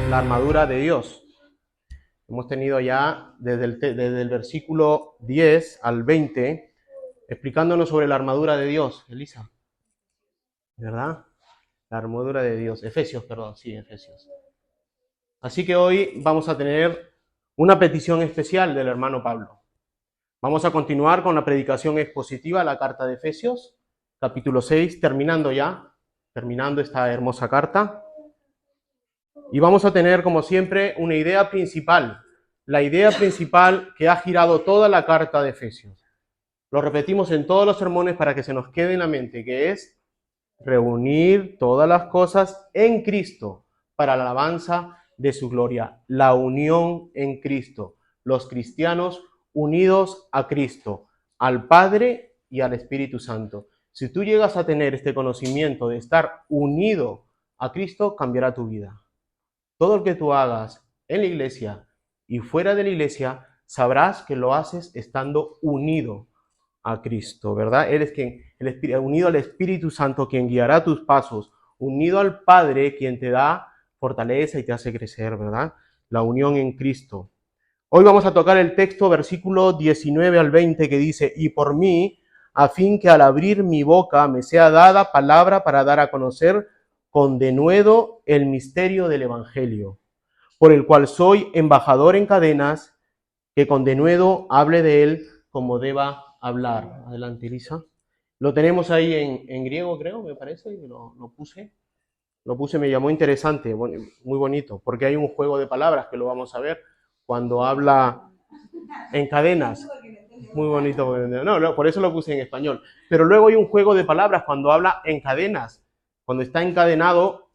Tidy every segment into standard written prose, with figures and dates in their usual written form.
La armadura de Dios. Hemos tenido ya desde el versículo 10 al 20 explicándonos sobre la armadura de Dios. Elisa, ¿verdad? La armadura de Dios. Efesios, perdón, sí, Efesios. Así que hoy vamos a tener una petición especial del hermano Pablo. Vamos a continuar con la predicación expositiva, la carta de Efesios, capítulo 6, terminando esta hermosa carta. Y vamos a tener, como siempre, una idea principal, la idea principal que ha girado toda la carta de Efesios. Lo repetimos en todos los sermones para que se nos quede en la mente, que es reunir todas las cosas en Cristo para la alabanza de su gloria. La unión en Cristo. Los cristianos unidos a Cristo, al Padre y al Espíritu Santo. Si tú llegas a tener este conocimiento de estar unido a Cristo, cambiará tu vida. Todo lo que tú hagas en la iglesia y fuera de la iglesia, sabrás que lo haces estando unido a Cristo, ¿verdad? Eres unido al Espíritu Santo, quien guiará tus pasos, unido al Padre, quien te da fortaleza y te hace crecer, ¿verdad? La unión en Cristo. Hoy vamos a tocar el texto, versículo 19 al 20, que dice, y por mí, a fin que al abrir mi boca me sea dada palabra para dar a conocer con denuedo el misterio del Evangelio, por el cual soy embajador en cadenas, que con denuedo hable de él como deba hablar. Adelante, Elisa. Lo tenemos ahí en griego, creo, me parece, lo puse, me llamó interesante, muy bonito, porque hay un juego de palabras que lo vamos a ver cuando habla en cadenas. Muy bonito, no, por eso lo puse en español. Pero luego hay un juego de palabras cuando habla en cadenas. Cuando está encadenado,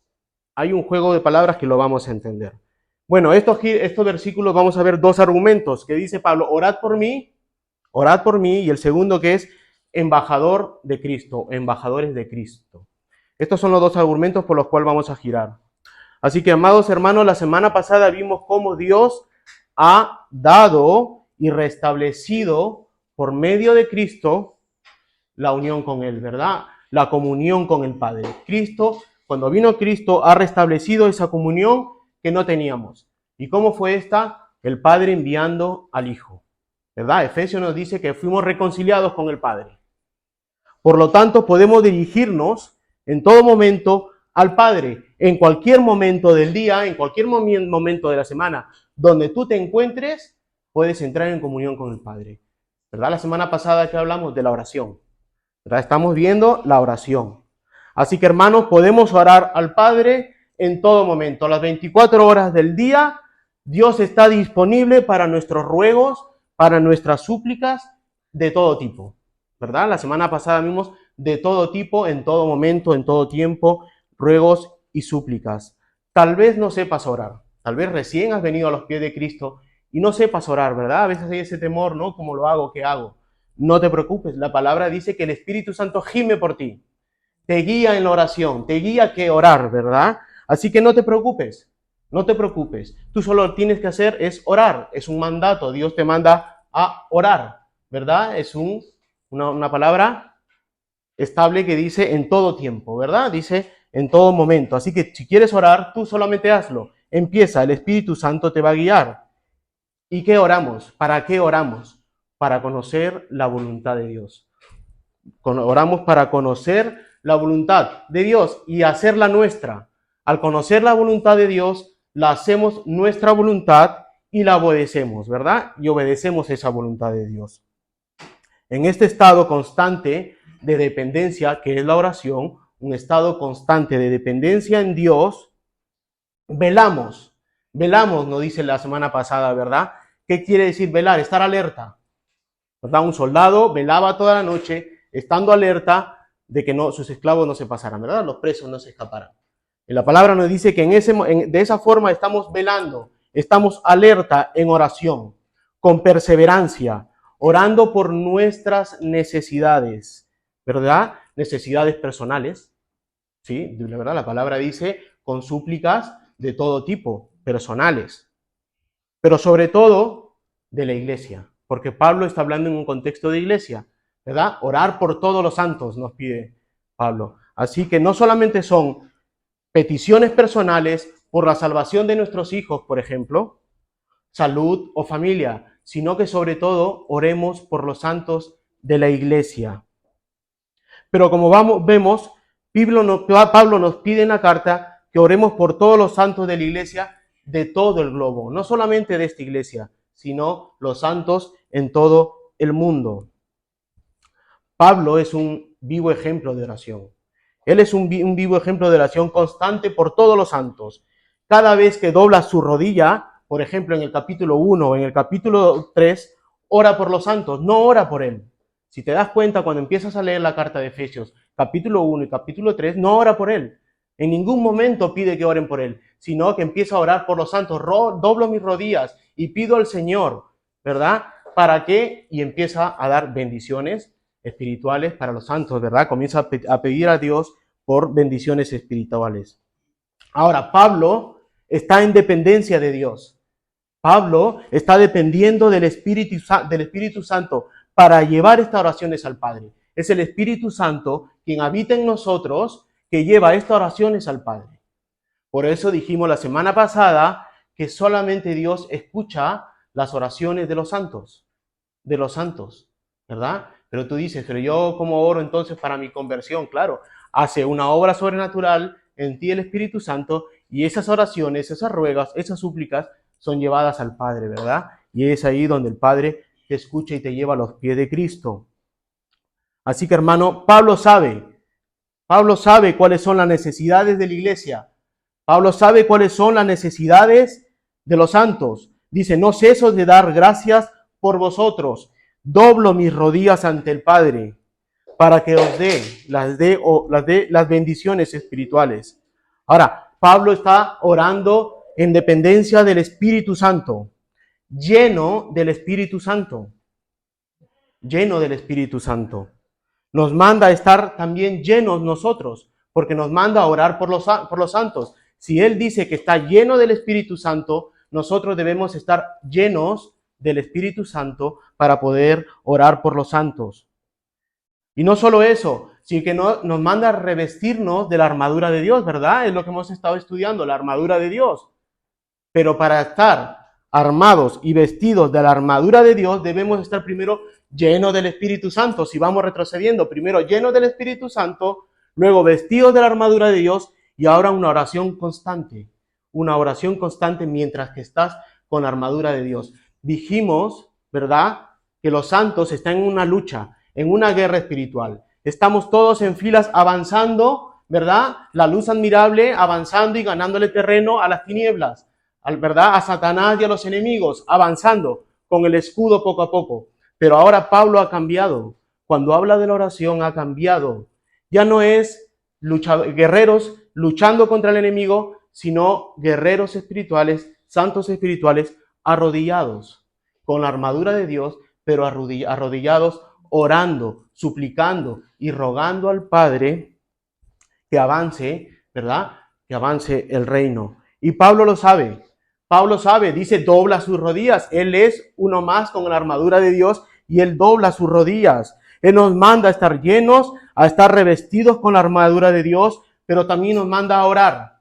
hay un juego de palabras que lo vamos a entender. Bueno, estos versículos vamos a ver dos argumentos que dice Pablo, orad por mí, y el segundo que es embajador de Cristo, embajadores de Cristo. Estos son los dos argumentos por los cuales vamos a girar. Así que, amados hermanos, la semana pasada vimos cómo Dios ha dado y restablecido por medio de Cristo la unión con Él, ¿verdad? La comunión con el Padre. Cuando vino Cristo, ha restablecido esa comunión que no teníamos. ¿Y cómo fue esta? El Padre enviando al Hijo, ¿verdad? Efesios nos dice que fuimos reconciliados con el Padre. Por lo tanto, podemos dirigirnos en todo momento al Padre, en cualquier momento del día, en cualquier momento de la semana, donde tú te encuentres, puedes entrar en comunión con el Padre, ¿verdad? La semana pasada que hablamos de la oración, ¿verdad? Estamos viendo la oración. Así que, hermanos, podemos orar al Padre en todo momento. A las 24 horas del día, Dios está disponible para nuestros ruegos, para nuestras súplicas de todo tipo, ¿verdad? La semana pasada vimos de todo tipo, en todo momento, en todo tiempo, ruegos y súplicas. Tal vez no sepas orar, tal vez recién has venido a los pies de Cristo y no sepas orar, ¿verdad? A veces hay ese temor, ¿no? ¿Cómo lo hago? ¿Qué hago? No te preocupes, la palabra dice que el Espíritu Santo gime por ti, te guía en la oración, te guía que orar, ¿verdad? Así que no te preocupes, no te preocupes. Tú solo tienes que hacer es orar, es un mandato, Dios te manda a orar, ¿verdad? Es una palabra estable que dice en todo tiempo, ¿verdad? Dice en todo momento. Así que si quieres orar, tú solamente hazlo. Empieza, el Espíritu Santo te va a guiar. ¿Y qué oramos? ¿Para qué oramos? Para conocer la voluntad de Dios. Oramos para conocer la voluntad de Dios y hacerla nuestra. Al conocer la voluntad de Dios, la hacemos nuestra voluntad y la obedecemos, ¿verdad? Y obedecemos esa voluntad de Dios. En este estado constante de dependencia, que es la oración, un estado constante de dependencia en Dios, velamos, nos dice la semana pasada, ¿verdad? ¿Qué quiere decir velar? Estar alerta, ¿verdad? Un soldado velaba toda la noche, estando alerta de que sus esclavos no se pasaran, ¿verdad? Los presos no se escaparan. Y la palabra nos dice que de esa forma estamos velando, estamos alerta en oración, con perseverancia, orando por nuestras necesidades, ¿verdad? Necesidades personales, ¿sí? La verdad, la palabra dice con súplicas de todo tipo, personales, pero sobre todo de la iglesia, porque Pablo está hablando en un contexto de iglesia, ¿verdad? Orar por todos los santos nos pide Pablo. Así que no solamente son peticiones personales por la salvación de nuestros hijos, por ejemplo, salud o familia, sino que sobre todo oremos por los santos de la iglesia. Pero como vemos, Pablo nos pide en la carta que oremos por todos los santos de la iglesia de todo el globo, no solamente de esta iglesia, sino los santos en todo el mundo. Pablo es un vivo ejemplo de oración. Él es un vivo ejemplo de oración constante por todos los santos. Cada vez que dobla su rodilla, por ejemplo, en el capítulo 1 o en el capítulo 3, ora por los santos, no ora por él. Si te das cuenta, cuando empiezas a leer la carta de Efesios, capítulo 1 y capítulo 3, no ora por él. En ningún momento pide que oren por él, sino que empieza a orar por los santos. Doblo mis rodillas y pido al Señor, ¿verdad? ¿Para qué? Y empieza a dar bendiciones espirituales para los santos, ¿verdad? Comienza a pedir a Dios por bendiciones espirituales. Ahora, Pablo está en dependencia de Dios. Pablo está dependiendo del Espíritu Santo para llevar estas oraciones al Padre. Es el Espíritu Santo quien habita en nosotros que lleva estas oraciones al Padre. Por eso dijimos la semana pasada que solamente Dios escucha las oraciones de los santos, ¿verdad? Pero tú dices, pero yo ¿cómo oro entonces para mi conversión? Claro, hace una obra sobrenatural en ti el Espíritu Santo y esas oraciones, esas ruegas, esas súplicas son llevadas al Padre, ¿verdad? Y es ahí donde el Padre te escucha y te lleva a los pies de Cristo. Así que, hermano, Pablo sabe cuáles son las necesidades de la iglesia. Pablo sabe cuáles son las necesidades de los santos. Dice, no ceso de dar gracias por vosotros. Doblo mis rodillas ante el Padre para que os dé las bendiciones espirituales. Ahora, Pablo está orando en dependencia del Espíritu Santo, lleno del Espíritu Santo, lleno del Espíritu Santo. Nos manda a estar también llenos nosotros, porque nos manda a orar por los santos. Si Él dice que está lleno del Espíritu Santo, nosotros debemos estar llenos del Espíritu Santo para poder orar por los santos. Y no solo eso, sino que nos manda a revestirnos de la armadura de Dios, ¿verdad? Es lo que hemos estado estudiando, la armadura de Dios. Pero para estar armados y vestidos de la armadura de Dios, debemos estar primero llenos del Espíritu Santo. Si vamos retrocediendo, primero llenos del Espíritu Santo, luego vestidos de la armadura de Dios y ahora una oración constante mientras que estás con la armadura de Dios. Dijimos, ¿verdad?, que los santos están en una lucha, en una guerra espiritual. Estamos todos en filas avanzando, ¿verdad? La luz admirable avanzando y ganándole terreno a las tinieblas, ¿verdad? A Satanás y a los enemigos, avanzando con el escudo poco a poco. Pero ahora Pablo ha cambiado. Cuando habla de la oración ha cambiado. Ya no es guerreros luchando contra el enemigo, sino guerreros espirituales, santos espirituales, arrodillados, con la armadura de Dios, pero arrodillados, orando, suplicando y rogando al Padre que avance, ¿verdad? Que avance el reino. Y Pablo lo sabe. Pablo sabe, dice, dobla sus rodillas. Él es uno más con la armadura de Dios y él dobla sus rodillas. Él nos manda a estar llenos, a estar revestidos con la armadura de Dios, pero también nos manda a orar.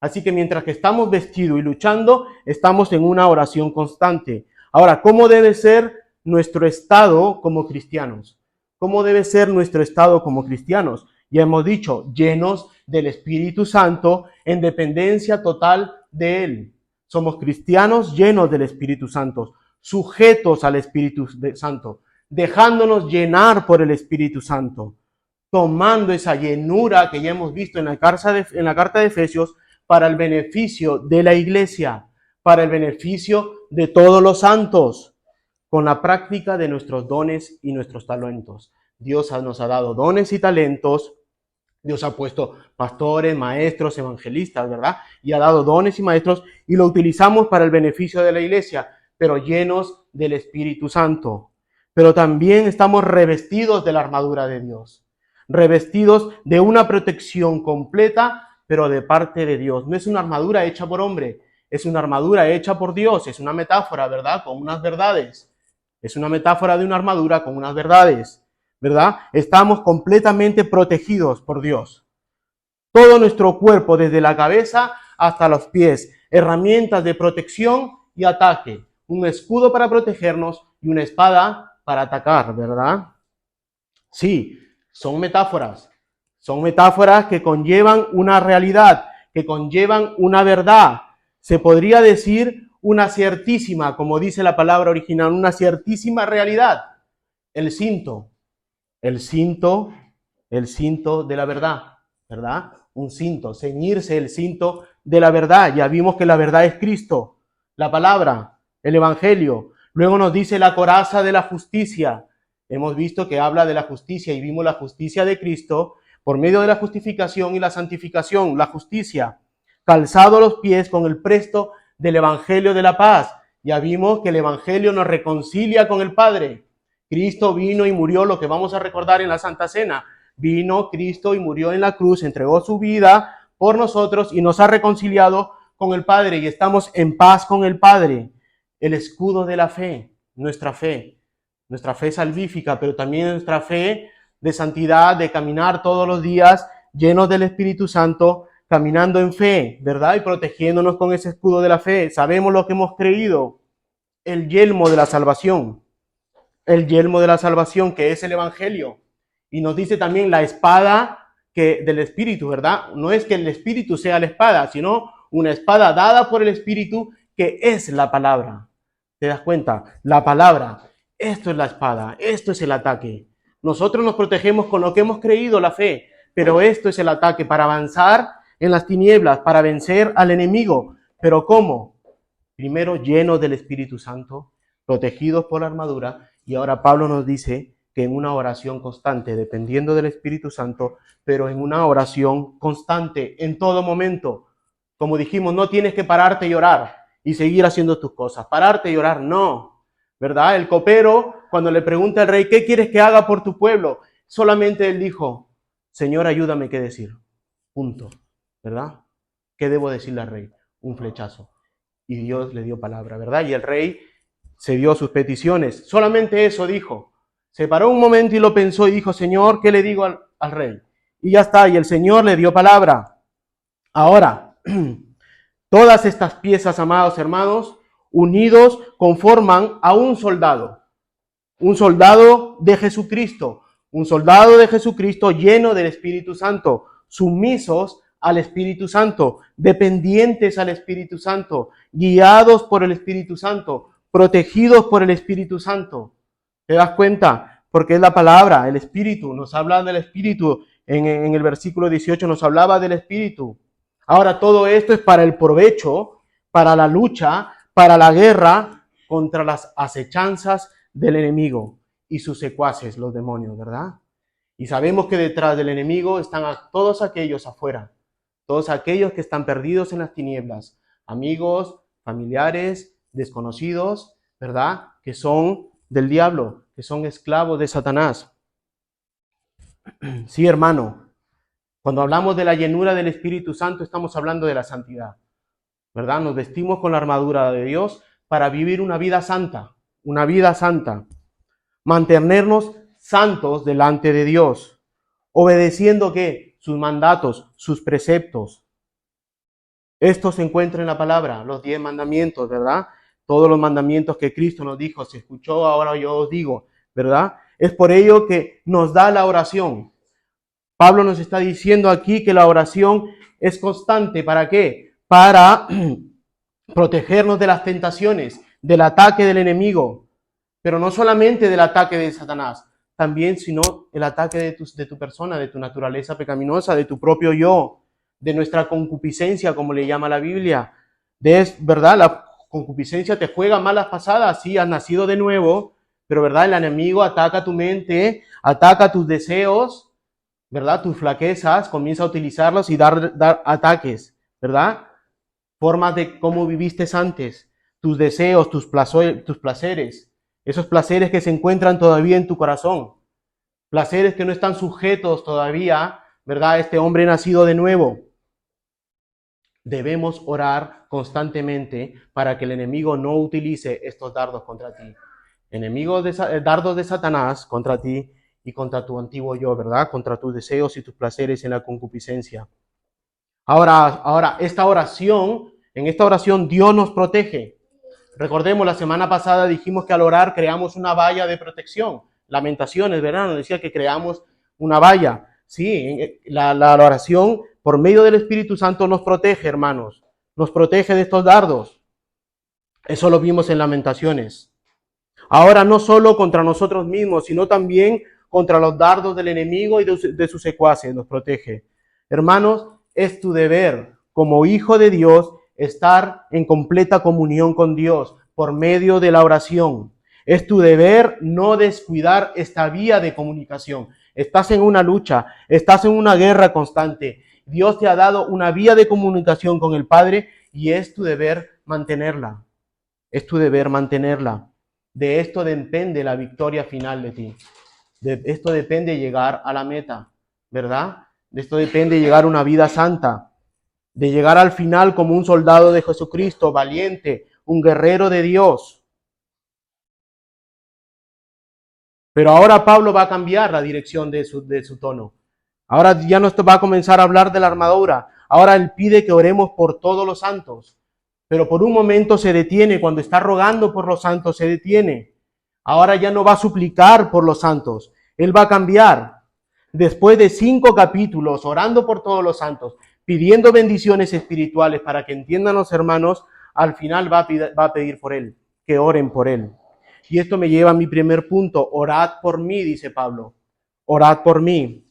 Así que mientras que estamos vestidos y luchando, estamos en una oración constante. Ahora, ¿cómo debe ser nuestro estado como cristianos? ¿Cómo debe ser nuestro estado como cristianos? Ya hemos dicho, llenos del Espíritu Santo, en dependencia total de Él. Somos cristianos llenos del Espíritu Santo, sujetos al Espíritu Santo, dejándonos llenar por el Espíritu Santo, tomando esa llenura que ya hemos visto en la carta de Efesios para el beneficio de la iglesia, para el beneficio de todos los santos, con la práctica de nuestros dones y nuestros talentos. Dios nos ha dado dones y talentos. Dios ha puesto pastores, maestros, evangelistas, ¿verdad? Y ha dado dones y maestros y lo utilizamos para el beneficio de la iglesia, pero llenos del Espíritu Santo. Pero también estamos revestidos de la armadura de Dios, revestidos de una protección completa, pero de parte de Dios. No es una armadura hecha por hombre, es una armadura hecha por Dios. Es una metáfora, ¿verdad? Con unas verdades. Es una metáfora de una armadura con unas verdades, ¿verdad? Estamos completamente protegidos por Dios. todo nuestro cuerpo, desde la cabeza hasta los pies. Herramientas de protección y ataque. Un escudo para protegernos y una espada para atacar, ¿verdad? Sí, son metáforas. Son metáforas que conllevan una realidad, que conllevan una verdad. Se podría decir una ciertísima, como dice la palabra original, una ciertísima realidad. El cinto de la verdad, ¿verdad? Un cinto, ceñirse el cinto de la verdad. Ya vimos que la verdad es Cristo, la palabra, el evangelio. Luego nos dice la coraza de la justicia. Hemos visto que habla de la justicia y vimos la justicia de Cristo por medio de la justificación y la santificación, la justicia. Calzado los pies con el presto del evangelio de la paz. Ya vimos que el evangelio nos reconcilia con el Padre. Cristo vino y murió, lo que vamos a recordar en la Santa Cena. Vino Cristo y murió en la cruz, entregó su vida por nosotros y nos ha reconciliado con el Padre y estamos en paz con el Padre. El escudo de la fe, nuestra fe salvífica, pero también nuestra fe de santidad, de caminar todos los días llenos del Espíritu Santo, caminando en fe, ¿verdad? Y protegiéndonos con ese escudo de la fe. Sabemos lo que hemos creído. El yelmo de la salvación. El yelmo de la salvación, que es el Evangelio. Y nos dice también la espada del Espíritu, ¿verdad? No es que el Espíritu sea la espada, sino una espada dada por el Espíritu, que es la palabra. ¿Te das cuenta? La palabra. Esto es la espada, esto es el ataque. Nosotros nos protegemos con lo que hemos creído, la fe, pero esto es el ataque para avanzar en las tinieblas, para vencer al enemigo. ¿Pero cómo? Primero llenos del Espíritu Santo, protegidos por la armadura, y ahora Pablo nos dice que en una oración constante, dependiendo del Espíritu Santo, pero en una oración constante, en todo momento. Como dijimos, no tienes que pararte y orar y seguir haciendo tus cosas. Pararte y orar, no. ¿Verdad? El copero, cuando le pregunta al rey, ¿qué quieres que haga por tu pueblo? Solamente él dijo, Señor, ayúdame, ¿qué decir? Punto. ¿Verdad? ¿Qué debo decirle al rey? Un flechazo. Y Dios le dio palabra, ¿verdad? Y el rey se dio sus peticiones. Solamente eso dijo. Se paró un momento y lo pensó y dijo, Señor, ¿qué le digo al rey? Y ya está, y el Señor le dio palabra. Ahora, todas estas piezas, amados hermanos, unidos conforman a un soldado de Jesucristo, un soldado de Jesucristo lleno del Espíritu Santo, sumisos al Espíritu Santo, dependientes al Espíritu Santo, guiados por el Espíritu Santo, protegidos por el Espíritu Santo. ¿Te das cuenta? Porque es la palabra, el Espíritu, nos habla del Espíritu, en el versículo 18 nos hablaba del Espíritu. Ahora todo esto es para el provecho, para la lucha, para la guerra contra las acechanzas del enemigo y sus secuaces, los demonios, ¿verdad? Y sabemos que detrás del enemigo están todos aquellos afuera, todos aquellos que están perdidos en las tinieblas, amigos, familiares, desconocidos, ¿verdad? Que son del diablo, que son esclavos de Satanás. Sí, hermano, cuando hablamos de la llenura del Espíritu Santo, estamos hablando de la santidad, ¿verdad? Nos vestimos con la armadura de Dios para vivir una vida santa, mantenernos santos delante de Dios, obedeciendo ¿qué? Sus mandatos, sus preceptos. Esto se encuentra en la palabra, los 10 mandamientos, ¿verdad? Todos los mandamientos que Cristo nos dijo, se escuchó, ahora yo os digo, ¿verdad? Es por ello que nos da la oración. Pablo nos está diciendo aquí que la oración es constante. ¿Para qué? Para protegernos de las tentaciones, del ataque del enemigo, pero no solamente del ataque de Satanás, también sino el ataque de tu persona, de tu naturaleza pecaminosa, de tu propio yo, de nuestra concupiscencia, como le llama la Biblia. ¿Verdad? La concupiscencia te juega malas pasadas, sí, has nacido de nuevo, pero ¿verdad? El enemigo ataca tu mente, ataca tus deseos, ¿verdad? Tus flaquezas, comienza a utilizarlos y dar ataques, ¿verdad? Formas de cómo viviste antes, tus deseos, tus placeres, esos placeres que se encuentran todavía en tu corazón, placeres que no están sujetos todavía, ¿verdad? A este hombre nacido de nuevo. Debemos orar constantemente para que el enemigo no utilice estos dardos contra ti. Dardos de Satanás contra ti y contra tu antiguo yo, ¿verdad? Contra tus deseos y tus placeres en la concupiscencia. Ahora, en esta oración Dios nos protege. Recordemos, la semana pasada dijimos que al orar creamos una valla de protección. Lamentaciones, ¿verdad? Nos decía que creamos una valla. Sí, la oración por medio del Espíritu Santo nos protege, hermanos. Nos protege de estos dardos. Eso lo vimos en Lamentaciones. Ahora no solo contra nosotros mismos, sino también contra los dardos del enemigo y de sus secuaces nos protege. Hermanos, es tu deber como hijo de Dios estar en completa comunión con Dios por medio de la oración. Es tu deber no descuidar esta vía de comunicación. Estás en una lucha, estás en una guerra constante. Dios te ha dado una vía de comunicación con el Padre y es tu deber mantenerla. Es tu deber mantenerla. De esto depende la victoria final de ti. De esto depende llegar a la meta, ¿verdad? De esto depende llegar a una vida santa, de llegar al final como un soldado de Jesucristo, valiente, un guerrero de Dios. Pero ahora Pablo va a cambiar la dirección de su tono. Ahora ya no va a comenzar a hablar de la armadura. Ahora él pide que oremos por todos los santos. Pero por un momento se detiene, cuando está rogando por los santos se detiene. Ahora ya no va a suplicar por los santos, él va a cambiar. Después de 5 capítulos orando por todos los santos, pidiendo bendiciones espirituales para que entiendan los hermanos, al final va a pedir por él, que oren por él. Y esto me lleva a mi primer punto, orad por mí, dice Pablo, orad por mí.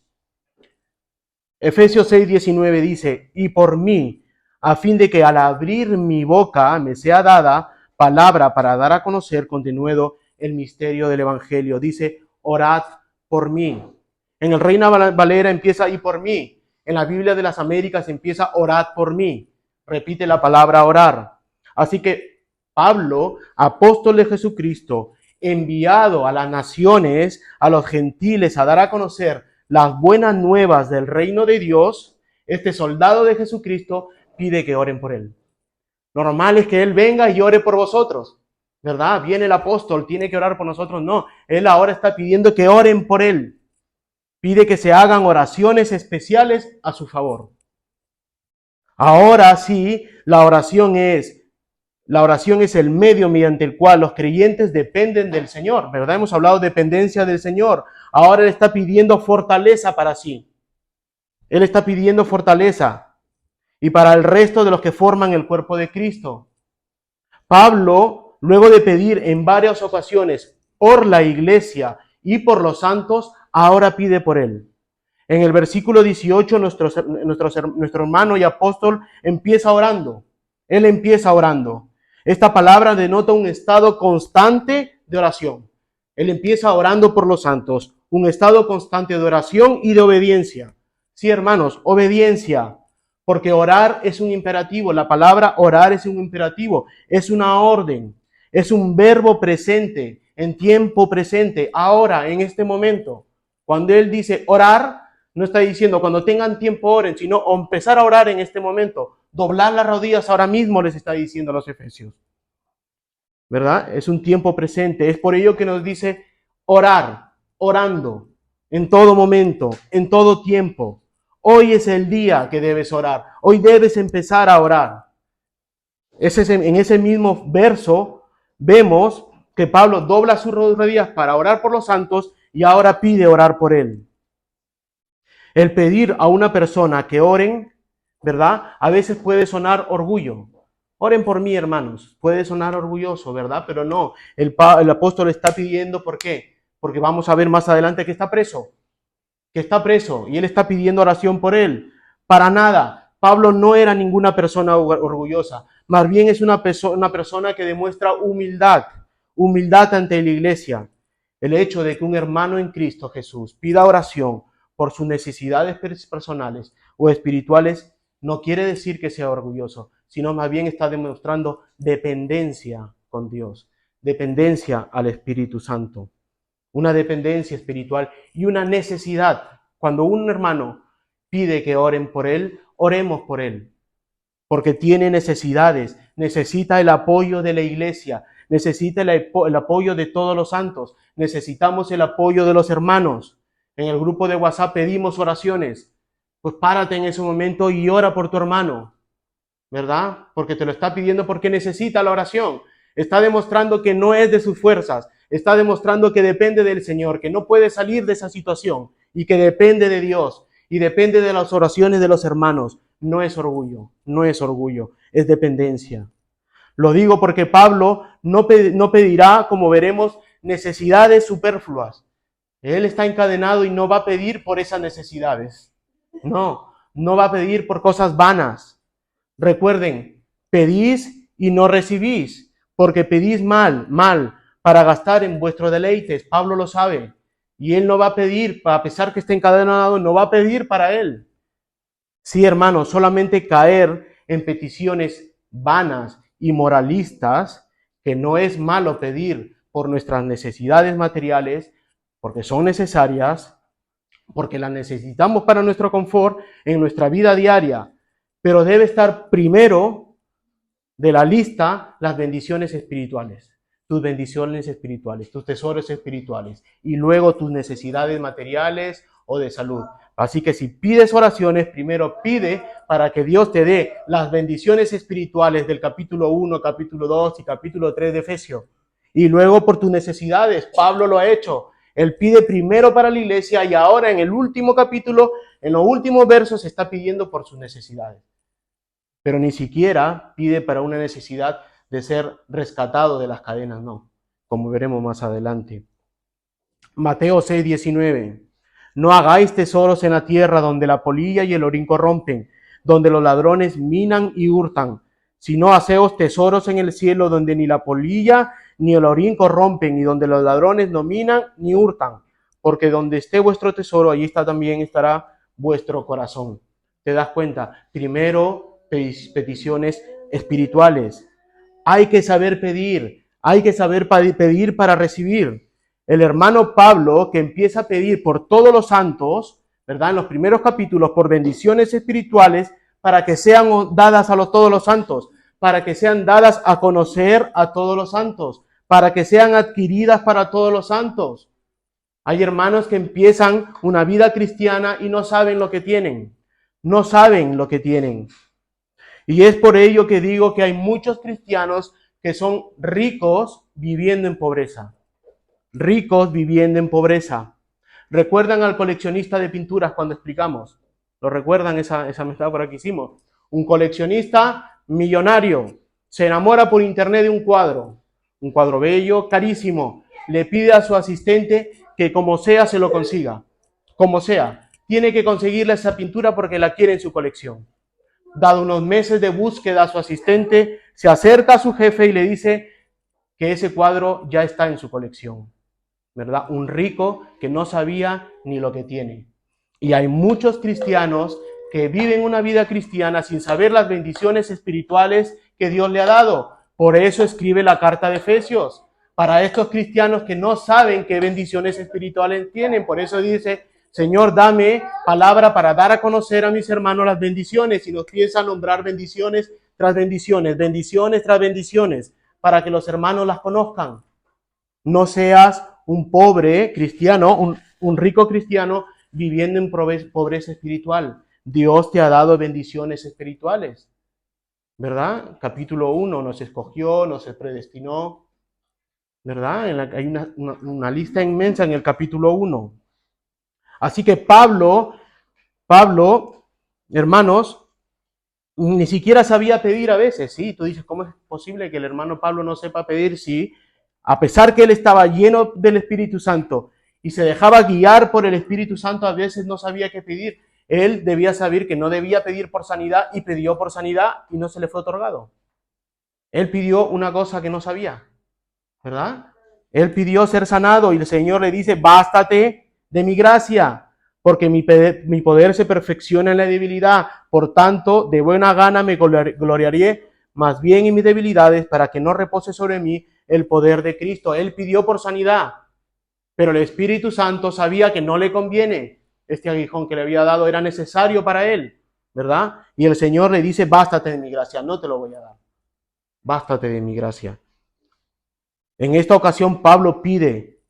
Efesios 6:19 dice, y por mí, a fin de que al abrir mi boca me sea dada palabra para dar a conocer con denuedo el misterio del evangelio. Dice, orad por mí. En el Reina Valera empieza y por mí. En la Biblia de las Américas empieza orad por mí. Repite la palabra orar. Así que Pablo, apóstol de Jesucristo, enviado a las naciones, a los gentiles, a dar a conocer las buenas nuevas del reino de Dios, este soldado de Jesucristo pide que oren por él. Normal es que él venga y ore por vosotros, ¿verdad? Viene el apóstol, tiene que orar por nosotros. No, él ahora está pidiendo que oren por él. Pide que se hagan oraciones especiales a su favor. Ahora sí, la oración es el medio mediante el cual los creyentes dependen del Señor, ¿verdad? Hemos hablado de dependencia del Señor. Ahora Él está pidiendo fortaleza para sí. Él está pidiendo fortaleza y para el resto de los que forman el cuerpo de Cristo. Pablo, luego de pedir en varias ocasiones por la iglesia y por los santos, ahora pide por él. En el versículo 18, nuestro hermano y apóstol empieza orando. Él empieza orando. Esta palabra denota un estado constante de oración. Él empieza orando por los santos, un estado constante de oración y de obediencia. Sí, hermanos, obediencia, porque orar es un imperativo. La palabra orar es un imperativo, es una orden, es un verbo presente, en tiempo presente, ahora, en este momento. Cuando él dice orar, no está diciendo cuando tengan tiempo oren, sino empezar a orar en este momento. Doblar las rodillas ahora mismo, les está diciendo a los efesios. ¿Verdad? Es un tiempo presente. Es por ello que nos dice orar, orando, en todo momento, en todo tiempo. Hoy es el día que debes orar. Hoy debes empezar a orar. En ese mismo verso vemos que Pablo dobla sus rodillas para orar por los santos y ahora pide orar por él. El pedir a una persona que oren, ¿verdad? A veces puede sonar orgullo. Oren por mí, hermanos. Puede sonar orgulloso, ¿verdad? Pero no, el apóstol está pidiendo, ¿por qué? Porque vamos a ver más adelante que está preso. Y él está pidiendo oración por él. Para nada. Pablo no era ninguna persona orgullosa. Más bien es una persona que demuestra humildad ante la iglesia. El hecho de que un hermano en Cristo Jesús pida oración por sus necesidades personales o espirituales no quiere decir que sea orgulloso, sino más bien está demostrando dependencia con Dios, dependencia al Espíritu Santo, una dependencia espiritual y una necesidad. Cuando un hermano pide que oren por él, oremos por él, porque tiene necesidades, necesita el apoyo de la iglesia, necesita el apoyo de todos los santos, necesitamos el apoyo de los hermanos. En el grupo de WhatsApp pedimos oraciones, pues párate en ese momento y ora por tu hermano, ¿verdad? Porque te lo está pidiendo porque necesita la oración. Está demostrando que no es de sus fuerzas, está demostrando que depende del Señor, que no puede salir de esa situación y que depende de Dios y depende de las oraciones de los hermanos. No es orgullo, no es orgullo, es dependencia. Lo digo porque Pablo no pedirá, como veremos, necesidades superfluas. Él está encadenado y no va a pedir por esas necesidades. No va a pedir por cosas vanas. Recuerden, pedís y no recibís, porque pedís mal, para gastar en vuestros deleites. Pablo lo sabe. Y él no va a pedir, a pesar que esté encadenado, no va a pedir para él. Sí, hermanos, solamente caer en peticiones vanas y moralistas, que no es malo pedir por nuestras necesidades materiales, porque son necesarias, porque las necesitamos para nuestro confort en nuestra vida diaria, pero debe estar primero de la lista las bendiciones espirituales, tus bendiciones espirituales, tus tesoros espirituales, y luego tus necesidades materiales o de salud. Así que si pides oraciones, primero pide para que Dios te dé las bendiciones espirituales del capítulo 1, capítulo 2 y capítulo 3 de Efesios. Y luego por tus necesidades, Pablo lo ha hecho. Él pide primero para la iglesia y ahora en el último capítulo, en los últimos versos, está pidiendo por sus necesidades. Pero ni siquiera pide para una necesidad de ser rescatado de las cadenas, no, como veremos más adelante. Mateo 6:19. No hagáis tesoros en la tierra donde la polilla y el orín corrompen, donde los ladrones minan y hurtan, sino haceos tesoros en el cielo donde ni la polilla ni el orín corrompen y donde los ladrones no minan ni hurtan, porque donde esté vuestro tesoro, allí también estará vuestro corazón. ¿Te das cuenta? Primero, peticiones espirituales. Hay que saber pedir, hay que saber pedir para recibir. El hermano Pablo, que empieza a pedir por todos los santos, ¿verdad? En los primeros capítulos, por bendiciones espirituales, para que sean dadas a todos los santos, para que sean dadas a conocer a todos los santos, para que sean adquiridas para todos los santos. Hay hermanos que empiezan una vida cristiana y no saben lo que tienen. No saben lo que tienen. Y es por ello que digo que hay muchos cristianos que son ricos viviendo en pobreza. Ricos viviendo en pobreza. ¿Recuerdan al coleccionista de pinturas cuando explicamos? ¿Lo recuerdan esa metáfora que hicimos? Un coleccionista millonario se enamora por internet de un cuadro bello, carísimo. Le pide a su asistente que como sea se lo consiga. Como sea. Tiene que conseguirle esa pintura porque la quiere en su colección. Dado unos meses de búsqueda, su asistente se acerca a su jefe y le dice que ese cuadro ya está en su colección, ¿verdad? Un rico que no sabía ni lo que tiene. Y hay muchos cristianos que viven una vida cristiana sin saber las bendiciones espirituales que Dios le ha dado. Por eso escribe la carta de Efesios, para estos cristianos que no saben qué bendiciones espirituales tienen. Por eso dice: Señor, dame palabra para dar a conocer a mis hermanos las bendiciones, y nos empieza a nombrar bendiciones tras bendiciones, bendiciones tras bendiciones, para que los hermanos las conozcan. No seas un pobre cristiano, un rico cristiano viviendo en pobreza espiritual. Dios te ha dado bendiciones espirituales, ¿verdad? Capítulo 1, nos escogió, nos predestinó, ¿verdad? Hay una lista inmensa en el capítulo 1. Así que Pablo, hermanos, ni siquiera sabía pedir a veces, ¿sí? Tú dices, ¿cómo es posible que el hermano Pablo no sepa pedir? Sí, a pesar que él estaba lleno del Espíritu Santo y se dejaba guiar por el Espíritu Santo, a veces no sabía qué pedir. Él debía saber que no debía pedir por sanidad y pidió por sanidad y no se le fue otorgado. Él pidió una cosa que no sabía, ¿verdad? Él pidió ser sanado y el Señor le dice: bástate de mi gracia, porque mi poder se perfecciona en la debilidad. Por tanto, de buena gana me gloriaré más bien en mis debilidades, para que no repose sobre mí el poder de Cristo. Él pidió por sanidad, pero el Espíritu Santo sabía que no le conviene. Este aguijón que le había dado era necesario para él, ¿verdad? Y el Señor le dice: bástate de mi gracia, no te lo voy a dar. Bástate de mi gracia. En esta ocasión Pablo pide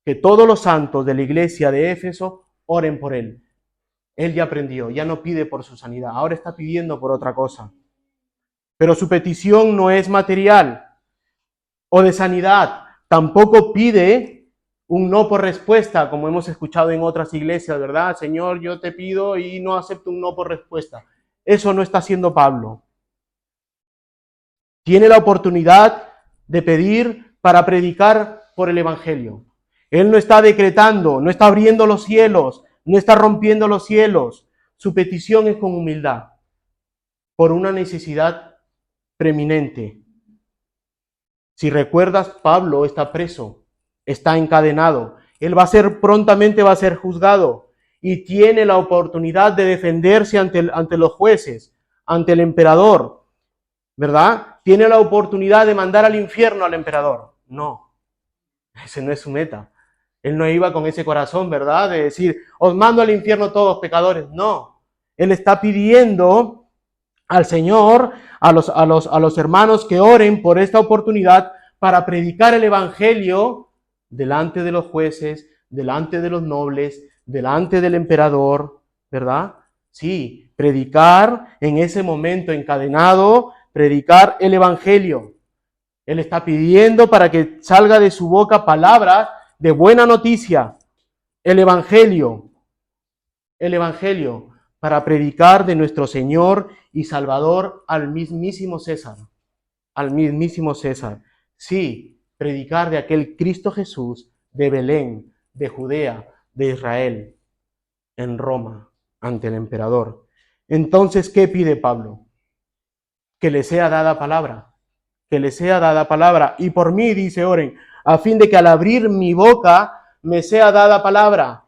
que todos los santos de la iglesia de Éfeso oren por él. Él ya aprendió, ya no pide por su sanidad, ahora está pidiendo por otra cosa. Pero su petición no es material o de sanidad, tampoco pide un no por respuesta, como hemos escuchado en otras iglesias, ¿verdad? Señor, yo te pido y no acepto un no por respuesta. Eso no está haciendo Pablo. Tiene la oportunidad de pedir para predicar por el Evangelio. Él no está decretando, no está abriendo los cielos, no está rompiendo los cielos. Su petición es con humildad, por una necesidad preeminente. Si recuerdas, Pablo está preso, está encadenado. Él prontamente va a ser juzgado y tiene la oportunidad de defenderse ante los jueces, ante el emperador, ¿verdad? Tiene la oportunidad de mandar al infierno al emperador. No, ese no es su meta. Él no iba con ese corazón, ¿verdad? De decir, os mando al infierno todos pecadores. No, él está pidiendo al Señor, a los hermanos que oren por esta oportunidad para predicar el Evangelio delante de los jueces, delante de los nobles, delante del emperador, ¿verdad? Sí, predicar en ese momento encadenado, predicar el Evangelio. Él está pidiendo para que salga de su boca palabras de buena noticia, el Evangelio, para predicar de nuestro Señor y Salvador al mismísimo César, Sí, predicar de aquel Cristo Jesús de Belén, de Judea, de Israel, en Roma, ante el emperador. Entonces, ¿qué pide Pablo? Que le sea dada palabra, y por mí, dice, oren, a fin de que al abrir mi boca me sea dada palabra.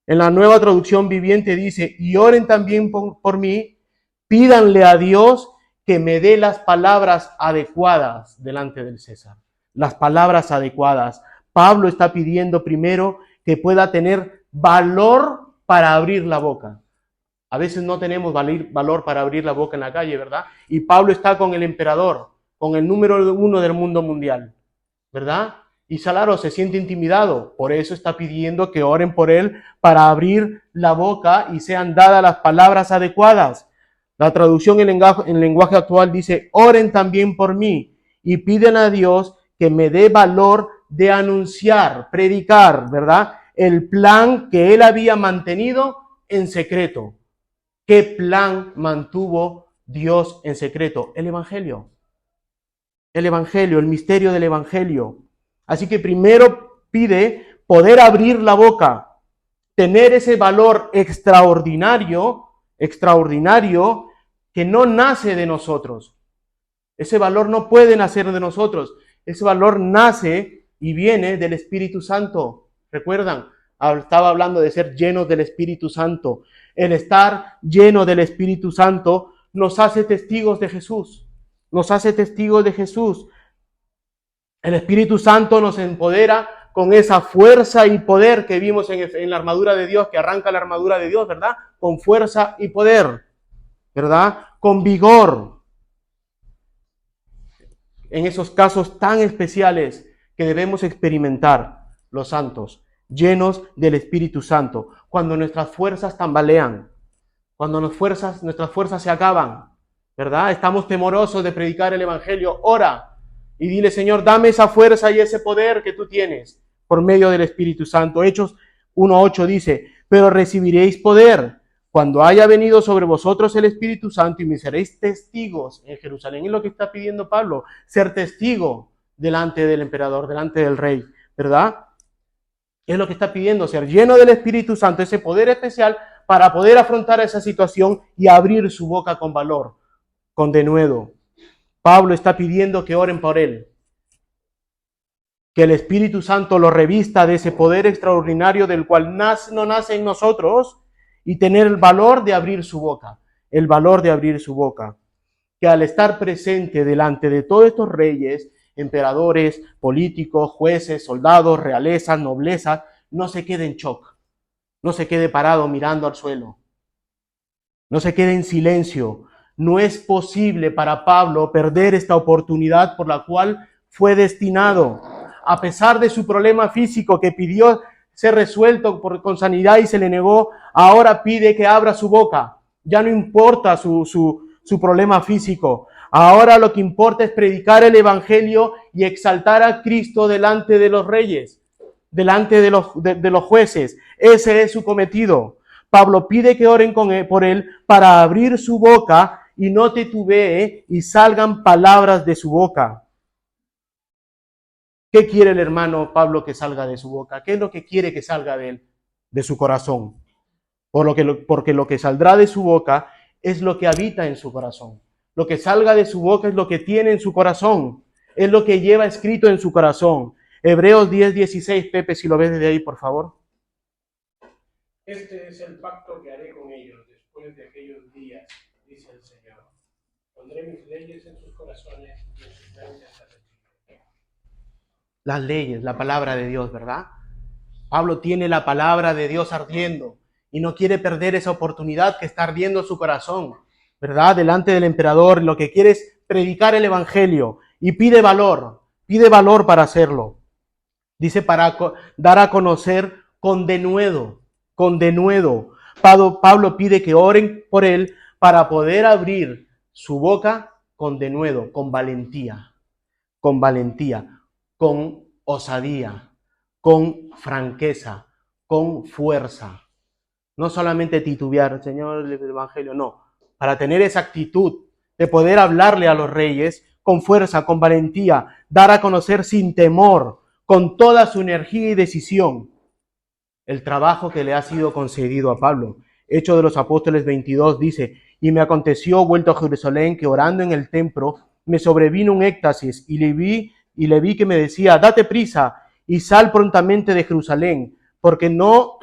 En la Nueva Traducción Viviente dice, y oren también por mí, pídanle a Dios que me dé las palabras adecuadas delante del César. Las palabras adecuadas. Pablo está pidiendo primero que pueda tener valor para abrir la boca. A veces no tenemos valor para abrir la boca en la calle, ¿verdad? Y Pablo está con el emperador, con el número 1 del mundo mundial, ¿verdad? Y Salaro se siente intimidado, por eso está pidiendo que oren por él para abrir la boca y sean dadas las palabras adecuadas. La traducción en lenguaje actual dice, oren también por mí y piden a Dios que me dé valor de anunciar, predicar, ¿verdad? El plan que él había mantenido en secreto. ¿Qué plan mantuvo Dios en secreto? El Evangelio, el misterio del Evangelio. Así que primero pide poder abrir la boca, tener ese valor extraordinario que no nace de nosotros. Ese valor no puede nacer de nosotros. Ese valor nace y viene del Espíritu Santo. ¿Recuerdan? Estaba hablando de ser llenos del Espíritu Santo. El estar lleno del Espíritu Santo nos hace testigos de Jesús. El Espíritu Santo nos empodera con esa fuerza y poder que vimos en la armadura de Dios, que arranca la armadura de Dios, ¿verdad? Con fuerza y poder, ¿verdad? Con vigor. En esos casos tan especiales que debemos experimentar los santos, llenos del Espíritu Santo, cuando nuestras fuerzas tambalean, cuando nuestras fuerzas se acaban, ¿verdad? Estamos temorosos de predicar el Evangelio. Ora y dile, Señor, dame esa fuerza y ese poder que tú tienes por medio del Espíritu Santo. Hechos 1:8 dice, pero recibiréis poder cuando haya venido sobre vosotros el Espíritu Santo y me seréis testigos en Jerusalén. Es lo que está pidiendo Pablo, ser testigo delante del emperador, delante del rey, ¿verdad? Es lo que está pidiendo, ser lleno del Espíritu Santo, ese poder especial para poder afrontar esa situación y abrir su boca con valor, con denuedo. Pablo está pidiendo que oren por él, que el Espíritu Santo lo revista de ese poder extraordinario del cual no nace en nosotros y tener el valor de abrir su boca, que al estar presente delante de todos estos reyes, emperadores, políticos, jueces, soldados, realezas, noblezas, no se quede en shock, no se quede parado mirando al suelo, no se quede en silencio. No es posible para Pablo perder esta oportunidad por la cual fue destinado. A pesar de su problema físico que pidió ser resuelto con sanidad y se le negó, ahora pide que abra su boca. Ya no importa su problema físico. Ahora lo que importa es predicar el evangelio y exaltar a Cristo delante de los reyes, delante de los jueces. Ese es su cometido. Pablo pide que oren por él para abrir su boca y no titubee y salgan palabras de su boca. ¿Qué quiere el hermano Pablo que salga de su boca? ¿Qué es lo que quiere que salga de él? De su corazón. Porque lo que saldrá de su boca es lo que habita en su corazón. Lo que salga de su boca es lo que tiene en su corazón. Es lo que lleva escrito en su corazón. Hebreos 10:16, Pepe, si lo ves desde ahí, por favor. Este es el pacto que haré con ellos después de aquellos días, dice el Señor. Pondré mis leyes en sus corazones y en sus mentes las escribiré. Las leyes, la palabra de Dios, ¿verdad? Pablo tiene la palabra de Dios ardiendo y no quiere perder esa oportunidad que está ardiendo su corazón, ¿verdad? Delante del emperador, lo que quiere es predicar el evangelio y pide valor para hacerlo. Dice, para dar a conocer con denuedo. Pablo pide que oren por él para poder abrir su boca con denuedo, con valentía, con osadía, con franqueza, con fuerza. No solamente titubear, Señor, el evangelio, no. Para tener esa actitud de poder hablarle a los reyes con fuerza, con valentía, dar a conocer sin temor, con toda su energía y decisión, el trabajo que le ha sido concedido a Pablo. Hechos de los Apóstoles 22 dice, y me aconteció, vuelto a Jerusalén, que orando en el templo, me sobrevino un éxtasis, y le vi que me decía, date prisa y sal prontamente de Jerusalén, porque no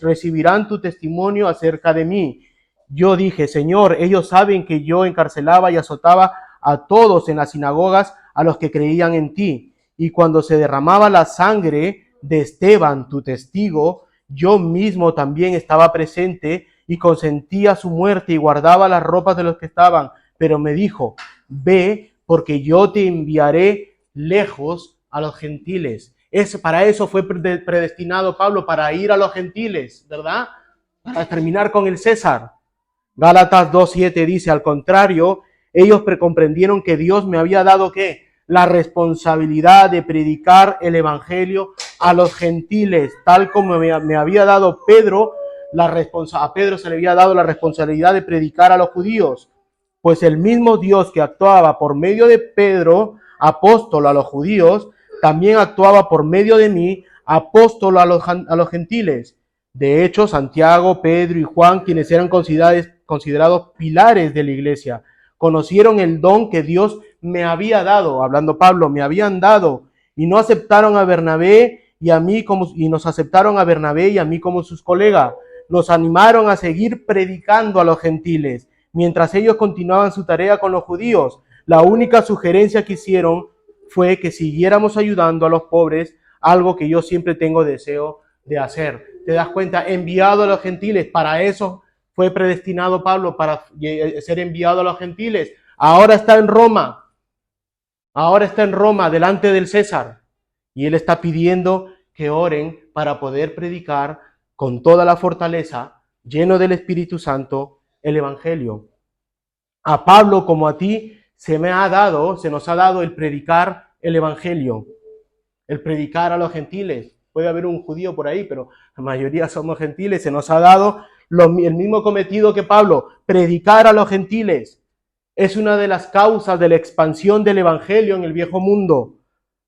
recibirán tu testimonio acerca de mí. Yo dije, Señor, ellos saben que yo encarcelaba y azotaba a todos en las sinagogas, a los que creían en ti. Y cuando se derramaba la sangre de Esteban, tu testigo, yo mismo también estaba presente y consentía su muerte y guardaba las ropas de los que estaban. Pero me dijo, ve, porque yo te enviaré lejos a los gentiles. Para eso fue predestinado Pablo, para ir a los gentiles, ¿verdad? Para terminar con el César. Gálatas 2:7 dice, al contrario, ellos comprendieron que Dios me había dado, ¿qué? La responsabilidad de predicar el evangelio a los gentiles, tal como me había dado Pedro, a Pedro se le había dado la responsabilidad de predicar a los judíos. Pues el mismo Dios que actuaba por medio de Pedro, apóstol a los judíos, también actuaba por medio de mí, apóstol a los gentiles. De hecho, Santiago, Pedro y Juan, quienes eran considerados pilares de la iglesia, conocieron el don que Dios me había dado, hablando Pablo, me habían dado, y no aceptaron a Bernabé y nos aceptaron a Bernabé y a mí como sus colegas. Nos animaron a seguir predicando a los gentiles, mientras ellos continuaban su tarea con los judíos. La única sugerencia que hicieron fue que siguiéramos ayudando a los pobres, algo que yo siempre tengo deseo de hacer. ¿Te das cuenta? Enviado a los gentiles, para eso fue predestinado Pablo, para ser enviado a los gentiles. Ahora está en Roma, delante del César, y él está pidiendo que oren para poder predicar con toda la fortaleza, lleno del Espíritu Santo, el evangelio. A Pablo como a ti se nos ha dado el predicar el evangelio, el predicar a los gentiles. Puede haber un judío por ahí, pero la mayoría somos gentiles. Se nos ha dado el mismo cometido que Pablo, predicar a los gentiles. Es una de las causas de la expansión del evangelio en el viejo mundo.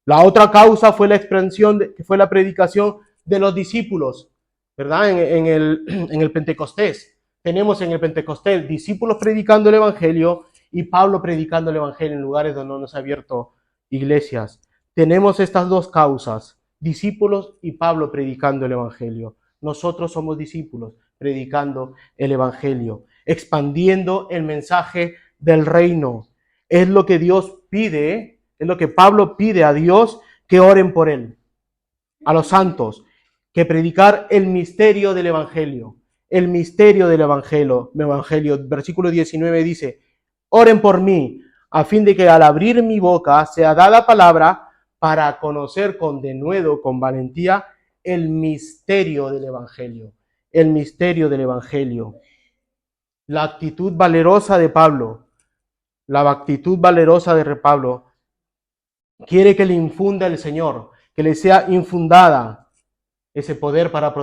La otra causa fue la expansión, que fue la predicación de los discípulos, ¿verdad? En el Pentecostés. Tenemos en el Pentecostés discípulos predicando el evangelio y Pablo predicando el evangelio en lugares donde no nos ha abierto iglesias. Tenemos estas dos causas, discípulos y Pablo predicando el evangelio. Nosotros somos discípulos predicando el evangelio, expandiendo el mensaje del reino. Es lo que Dios pide, es lo que Pablo pide a Dios, que oren por él, a los santos, que predicar el misterio del evangelio. El misterio del evangelio. Versículo 19 dice, oren por mí, a fin de que al abrir mi boca sea dada palabra para conocer con denuedo, con valentía, el misterio del Evangelio. El misterio del Evangelio. La actitud valerosa de Pablo. La actitud valerosa de Pablo. Quiere que le infunda el Señor, que le sea infundada ese poder para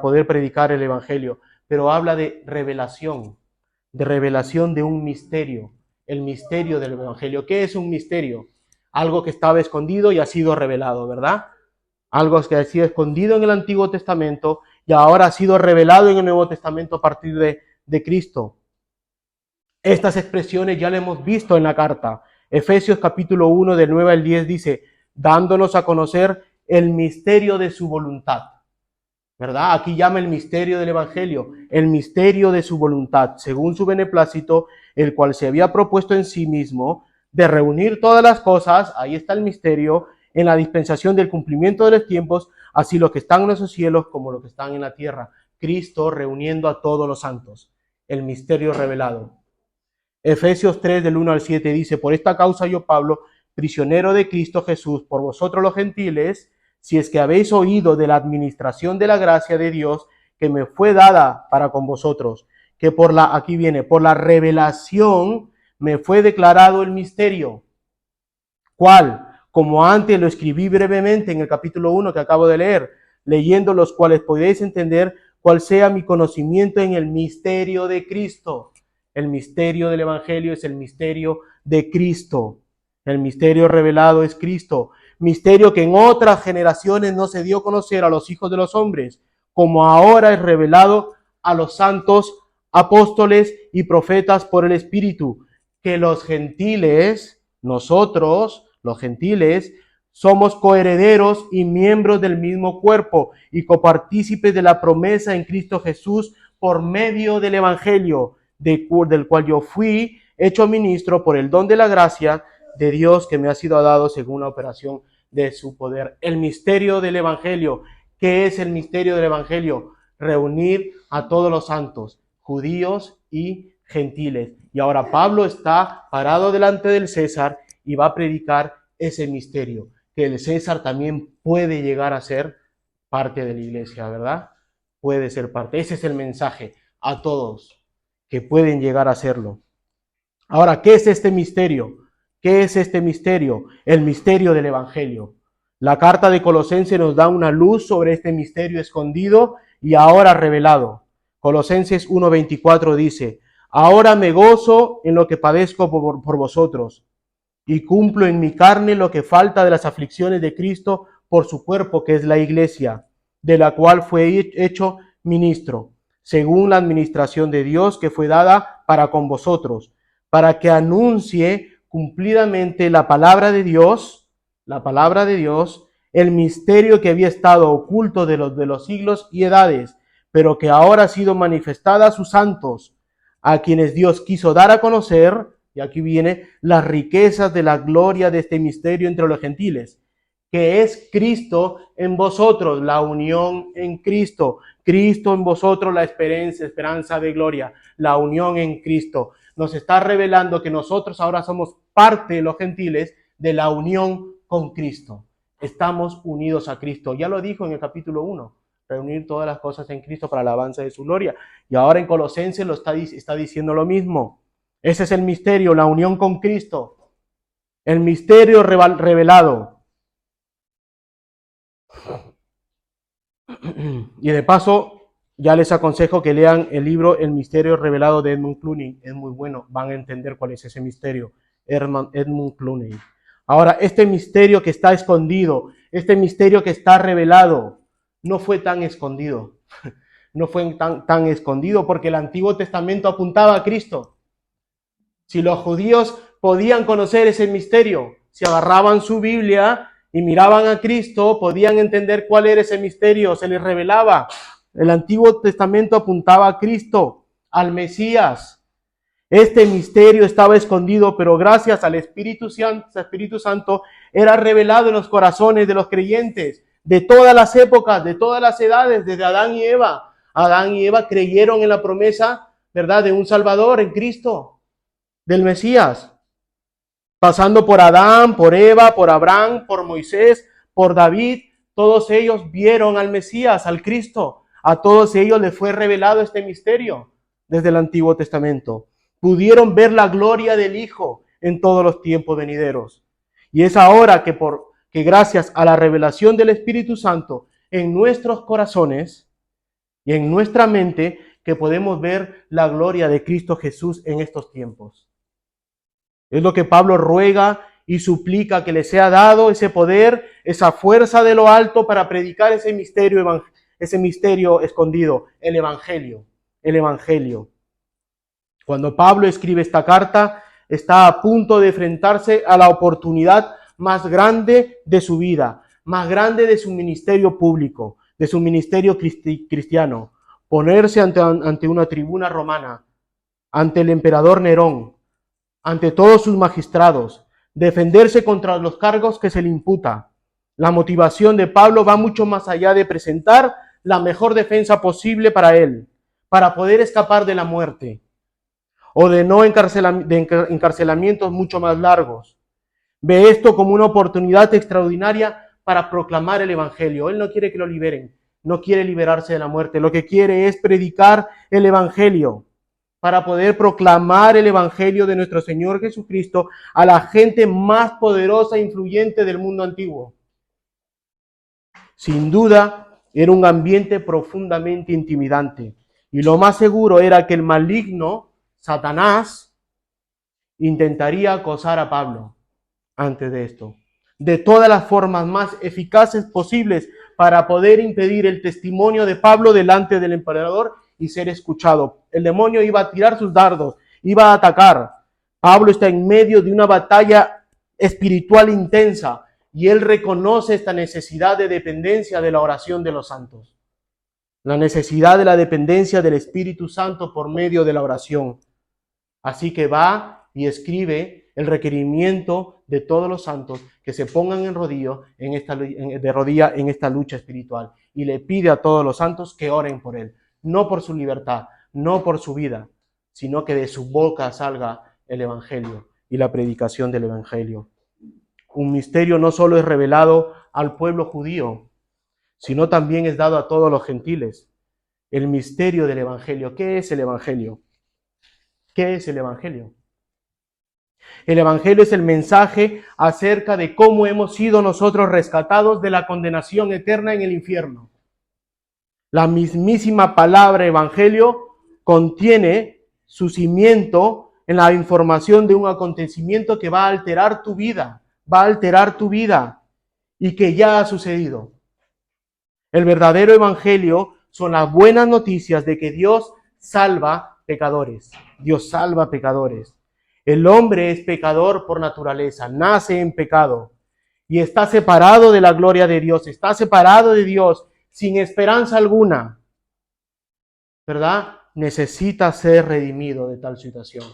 poder predicar el Evangelio. Pero habla de revelación de un misterio, el misterio del Evangelio. ¿Qué es un misterio? Algo que estaba escondido y ha sido revelado, ¿verdad? Algo que ha sido escondido en el Antiguo Testamento y ahora ha sido revelado en el Nuevo Testamento a partir de Cristo. Estas expresiones ya las hemos visto en la carta. Efesios capítulo 1 del 9 al 10 dice, dándonos a conocer el misterio de su voluntad. ¿Verdad? Aquí llama el misterio del Evangelio, el misterio de su voluntad, según su beneplácito, el cual se había propuesto en sí mismo de reunir todas las cosas, ahí está el misterio, en la dispensación del cumplimiento de los tiempos, así los que están en los cielos como los que están en la tierra. Cristo reuniendo a todos los santos, el misterio revelado. Efesios 3 del 1 al 7 dice, por esta causa yo, Pablo, prisionero de Cristo Jesús, por vosotros los gentiles, si es que habéis oído de la administración de la gracia de Dios que me fue dada para con vosotros, que por la revelación me fue declarado el misterio. ¿Cuál? Como antes lo escribí brevemente en el capítulo 1 que acabo de leer, leyendo los cuales podéis entender cuál sea mi conocimiento en el misterio de Cristo. El misterio del Evangelio es el misterio de Cristo. El misterio revelado es Cristo. Misterio que en otras generaciones no se dio a conocer a los hijos de los hombres, como ahora es revelado a los santos apóstoles y profetas por el Espíritu, que los gentiles, nosotros, los gentiles, somos coherederos y miembros del mismo cuerpo y copartícipes de la promesa en Cristo Jesús por medio del Evangelio, del cual yo fui hecho ministro por el don de la gracia de Dios que me ha sido dado según la operación de su poder. El misterio del Evangelio. ¿Qué es el misterio del Evangelio? Reunir a todos los santos, judíos y gentiles. Y ahora Pablo está parado delante del César y va a predicar ese misterio, que el César también puede llegar a ser parte de la iglesia, ¿verdad? Puede ser parte. Ese es el mensaje a todos, que pueden llegar a serlo. Ahora, ¿qué es este misterio? ¿Qué es este misterio? El misterio del Evangelio. La carta de Colosenses nos da una luz sobre este misterio escondido y ahora revelado. Colosenses 1:24 dice, ahora me gozo en lo que padezco por vosotros y cumplo en mi carne lo que falta de las aflicciones de Cristo por su cuerpo, que es la iglesia, de la cual fue hecho ministro, según la administración de Dios que fue dada para con vosotros, para que anuncie cumplidamente la palabra de Dios, el misterio que había estado oculto de los siglos y edades, pero que ahora ha sido manifestada a sus santos, a quienes Dios quiso dar a conocer, y aquí viene, las riquezas de la gloria de este misterio entre los gentiles, que es Cristo en vosotros, la unión en Cristo, Cristo en vosotros, la esperanza de gloria, la unión en Cristo. Nos está revelando que nosotros ahora somos parte de los gentiles de la unión con Cristo. Estamos unidos a Cristo. Ya lo dijo en el capítulo 1, reunir todas las cosas en Cristo para la alabanza de su gloria. Y ahora en Colosenses está diciendo lo mismo. Ese es el misterio, la unión con Cristo. El misterio revelado. Y de paso, ya les aconsejo que lean el libro El misterio revelado de Edmund Clooney. Es muy bueno, van a entender cuál es ese misterio. Edmund Clooney. Ahora, este misterio que está escondido, este misterio que está revelado, no fue tan escondido. No fue tan escondido porque el Antiguo Testamento apuntaba a Cristo. Si los judíos podían conocer ese misterio, si agarraban su Biblia y miraban a Cristo, podían entender cuál era ese misterio, se les revelaba. El Antiguo Testamento apuntaba a Cristo, al Mesías. Este misterio estaba escondido, pero gracias al Espíritu Santo era revelado en los corazones de los creyentes, de todas las épocas, de todas las edades, desde Adán y Eva. Adán y Eva creyeron en la promesa, ¿verdad?, de un Salvador en Cristo, del Mesías. Pasando por Adán, por Eva, por Abraham, por Moisés, por David, Todos ellos vieron al Mesías, al Cristo. A todos ellos les fue revelado este misterio desde el Antiguo Testamento. Pudieron ver la gloria del Hijo en todos los tiempos venideros. Y es ahora que gracias a la revelación del Espíritu Santo en nuestros corazones y en nuestra mente, que podemos ver la gloria de Cristo Jesús en estos tiempos. Es lo que Pablo ruega y suplica, que le sea dado ese poder, esa fuerza de lo alto para predicar ese misterio escondido, el Evangelio. El Evangelio. Cuando Pablo escribe esta carta, está a punto de enfrentarse a la oportunidad más grande de su vida, más grande de su ministerio público, de su ministerio cristiano. Ponerse ante una tribuna romana, ante el emperador Nerón, ante todos sus magistrados, defenderse contra los cargos que se le imputa. La motivación de Pablo va mucho más allá de presentar la mejor defensa posible para él, para poder escapar de la muerte o de encarcelamientos mucho más largos. Ve esto como una oportunidad extraordinaria para proclamar el Evangelio. Él no quiere que lo liberen, no quiere liberarse de la muerte, lo que quiere es predicar el Evangelio, para poder proclamar el Evangelio de nuestro Señor Jesucristo a la gente más poderosa e influyente del mundo antiguo. Sin duda, era un ambiente profundamente intimidante. Y lo más seguro era que el maligno, Satanás, intentaría acosar a Pablo antes de esto, de todas las formas más eficaces posibles para poder impedir el testimonio de Pablo delante del emperador y ser escuchado. El demonio iba a tirar sus dardos, iba a atacar. Pablo está en medio de una batalla espiritual intensa y él reconoce esta necesidad de dependencia de la oración de los santos, la necesidad de la dependencia del Espíritu Santo por medio de la oración. Así que va y escribe el requerimiento de todos los santos que se pongan de rodilla en esta lucha espiritual, y le pide a todos los santos que oren por él, no por su libertad, no por su vida, sino que de su boca salga el Evangelio y la predicación del Evangelio. Un misterio no solo es revelado al pueblo judío, sino también es dado a todos los gentiles. El misterio del Evangelio. ¿Qué es el Evangelio? ¿Qué es el Evangelio? El Evangelio es el mensaje acerca de cómo hemos sido nosotros rescatados de la condenación eterna en el infierno. La mismísima palabra Evangelio contiene su cimiento en la información de un acontecimiento que va a alterar tu vida, y que ya ha sucedido. El verdadero Evangelio son las buenas noticias de que Dios salva pecadores. Dios salva pecadores. El hombre es pecador por naturaleza, nace en pecado y está separado de la gloria de Dios, está separado de Dios sin esperanza alguna, ¿verdad? Necesita ser redimido de tal situación.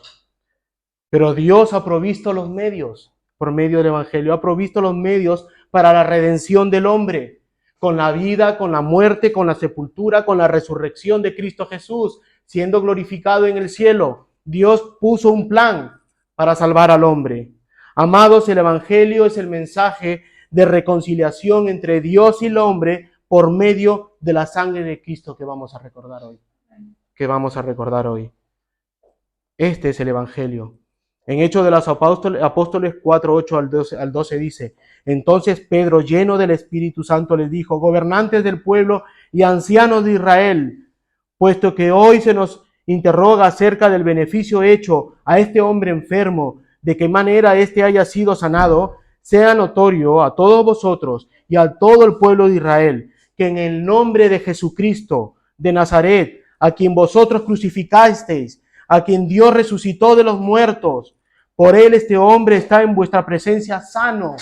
Pero Dios ha provisto los medios, por medio del Evangelio, ha provisto los medios para la redención del hombre, con la vida, con la muerte, con la sepultura, con la resurrección de Cristo Jesús, siendo glorificado en el cielo. Dios puso un plan para salvar al hombre. Amados, el Evangelio es el mensaje de reconciliación entre Dios y el hombre por medio de la sangre de Cristo que vamos a recordar hoy. Este es el Evangelio. En Hechos de los Apóstoles 4, 8 al 12 dice: entonces Pedro, lleno del Espíritu Santo, les dijo: gobernantes del pueblo y ancianos de Israel, puesto que hoy se nos interroga acerca del beneficio hecho a este hombre enfermo, de qué manera éste haya sido sanado, sea notorio a todos vosotros y a todo el pueblo de Israel, que en el nombre de Jesucristo de Nazaret, a quien vosotros crucificasteis, a quien Dios resucitó de los muertos, por él este hombre está en vuestra presencia sano.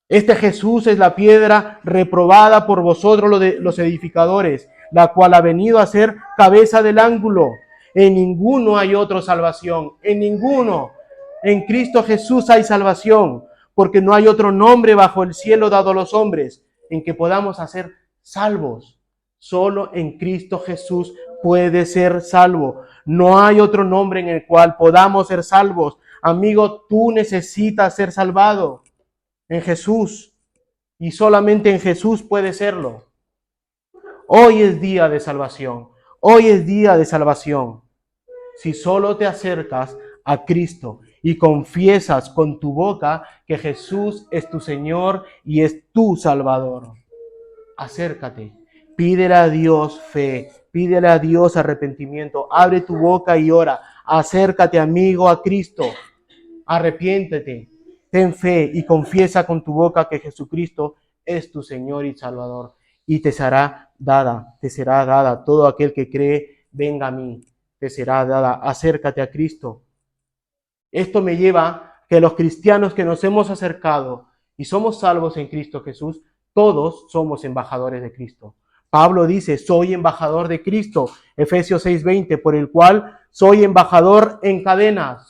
Este Jesús es la piedra reprobada por vosotros los edificadores, la cual ha venido a ser cabeza del ángulo. En ninguno hay otra salvación, en ninguno. En Cristo Jesús hay salvación, porque no hay otro nombre bajo el cielo dado a los hombres en que podamos ser salvos. Solo en Cristo Jesús puede ser salvo. No hay otro nombre en el cual podamos ser salvos. Amigo, tú necesitas ser salvado en Jesús. y solamente en Jesús puede serlo. Hoy es día de salvación. Hoy es día de salvación. Si solo te acercas a Cristo y confiesas con tu boca que Jesús es tu Señor y es tu Salvador. Acércate, pídele a Dios fe, pídele a Dios arrepentimiento, abre tu boca y ora. Acércate, amigo, a Cristo. Arrepiéntete, ten fe y confiesa con tu boca que Jesucristo es tu Señor y Salvador. Y te será dada. Todo aquel que cree, venga a mí, te será dada. Acércate a Cristo. Esto me lleva a que los cristianos que nos hemos acercado y somos salvos en Cristo Jesús, todos somos embajadores de Cristo. Pablo dice, soy embajador de Cristo, Efesios 6:20, por el cual soy embajador en cadenas,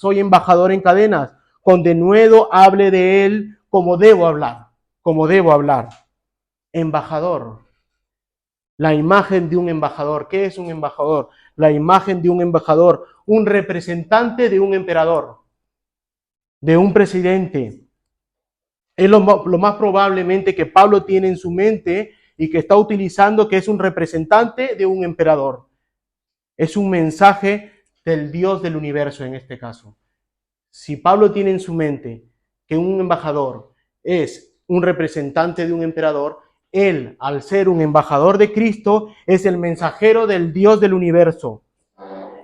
con denuedo hable de él como debo hablar. Embajador. La imagen de un embajador. ¿Qué es un embajador? La imagen de un embajador, un representante de un emperador, de un presidente. Es lo más probablemente que Pablo tiene en su mente y que está utilizando, que es un representante de un emperador. Es un mensaje del Dios del universo en este caso. Si Pablo tiene en su mente que un embajador es un representante de un emperador, él, al ser un embajador de Cristo, es el mensajero del Dios del universo.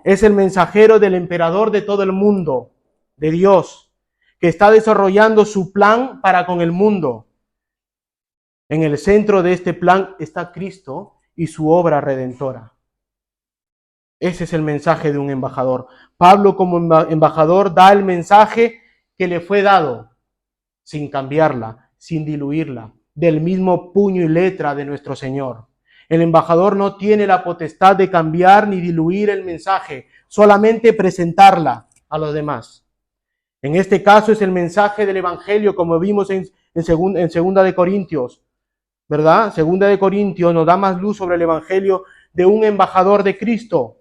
Es el mensajero del emperador de todo el mundo, de Dios, que está desarrollando su plan para con el mundo. En el centro de este plan está Cristo y su obra redentora. Ese es el mensaje de un embajador. Pablo, como embajador, da el mensaje que le fue dado, sin cambiarla, sin diluirla, del mismo puño y letra de nuestro Señor. El embajador no tiene la potestad de cambiar ni diluir el mensaje, solamente presentarla a los demás. En este caso es el mensaje del Evangelio, como vimos en Segunda de Corintios, ¿verdad? Segunda de Corintios nos da más luz sobre el Evangelio de un embajador de Cristo.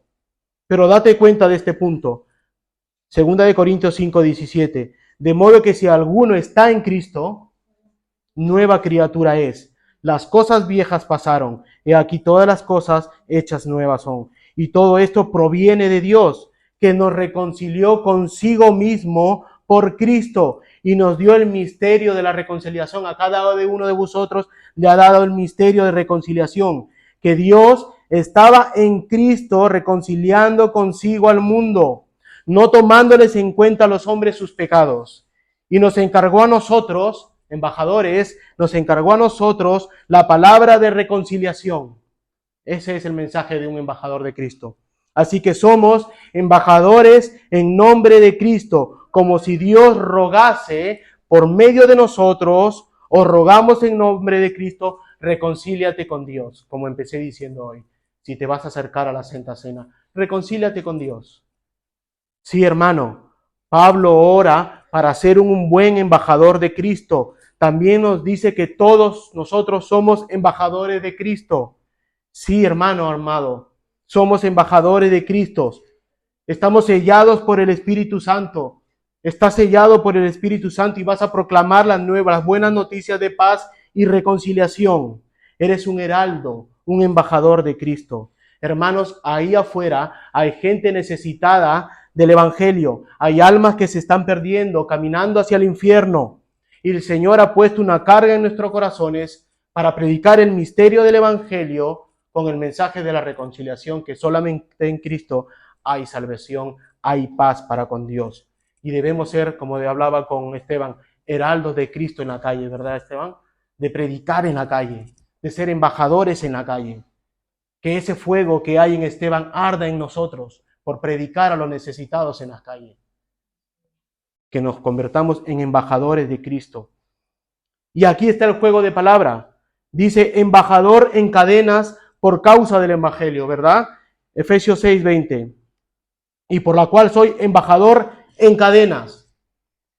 Pero date cuenta de este punto. Segunda de Corintios 5:17. De modo que si alguno está en Cristo, nueva criatura es. Las cosas viejas pasaron, y aquí todas las cosas hechas nuevas son. Y todo esto proviene de Dios, que nos reconcilió consigo mismo por Cristo y nos dio el misterio de la reconciliación. A cada uno de vosotros le ha dado el misterio de reconciliación, que Dios estaba en Cristo reconciliando consigo al mundo, no tomándoles en cuenta a los hombres sus pecados. Y nos encargó a nosotros, embajadores, nos encargó a nosotros la palabra de reconciliación. Ese es el mensaje de un embajador de Cristo. Así que somos embajadores en nombre de Cristo, como si Dios rogase por medio de nosotros, o rogamos en nombre de Cristo, reconcíliate con Dios, como empecé diciendo hoy. Si te vas a acercar a la Santa Cena, reconcíliate con Dios. Sí, hermano, Pablo ora para ser un buen embajador de Cristo. También nos dice que todos nosotros somos embajadores de Cristo. Sí, hermano amado, somos embajadores de Cristo. Estamos sellados por el Espíritu Santo. Estás sellado por el Espíritu Santo y vas a proclamar las buenas noticias de paz y reconciliación. Eres un heraldo, un embajador de Cristo. Hermanos, ahí afuera hay gente necesitada del Evangelio. Hay almas que se están perdiendo, caminando hacia el infierno. Y el Señor ha puesto una carga en nuestros corazones para predicar el misterio del Evangelio con el mensaje de la reconciliación, que solamente en Cristo hay salvación, hay paz para con Dios. Y debemos ser, como hablaba con Esteban, heraldos de Cristo en la calle, ¿verdad, Esteban? De predicar en la calle, de ser embajadores en la calle. Que ese fuego que hay en Esteban arda en nosotros por predicar a los necesitados en las calles. Que nos convertamos en embajadores de Cristo. Y aquí está el juego de palabra. Dice, embajador en cadenas por causa del Evangelio, ¿verdad? Efesios 6:20. Y por la cual soy embajador en cadenas.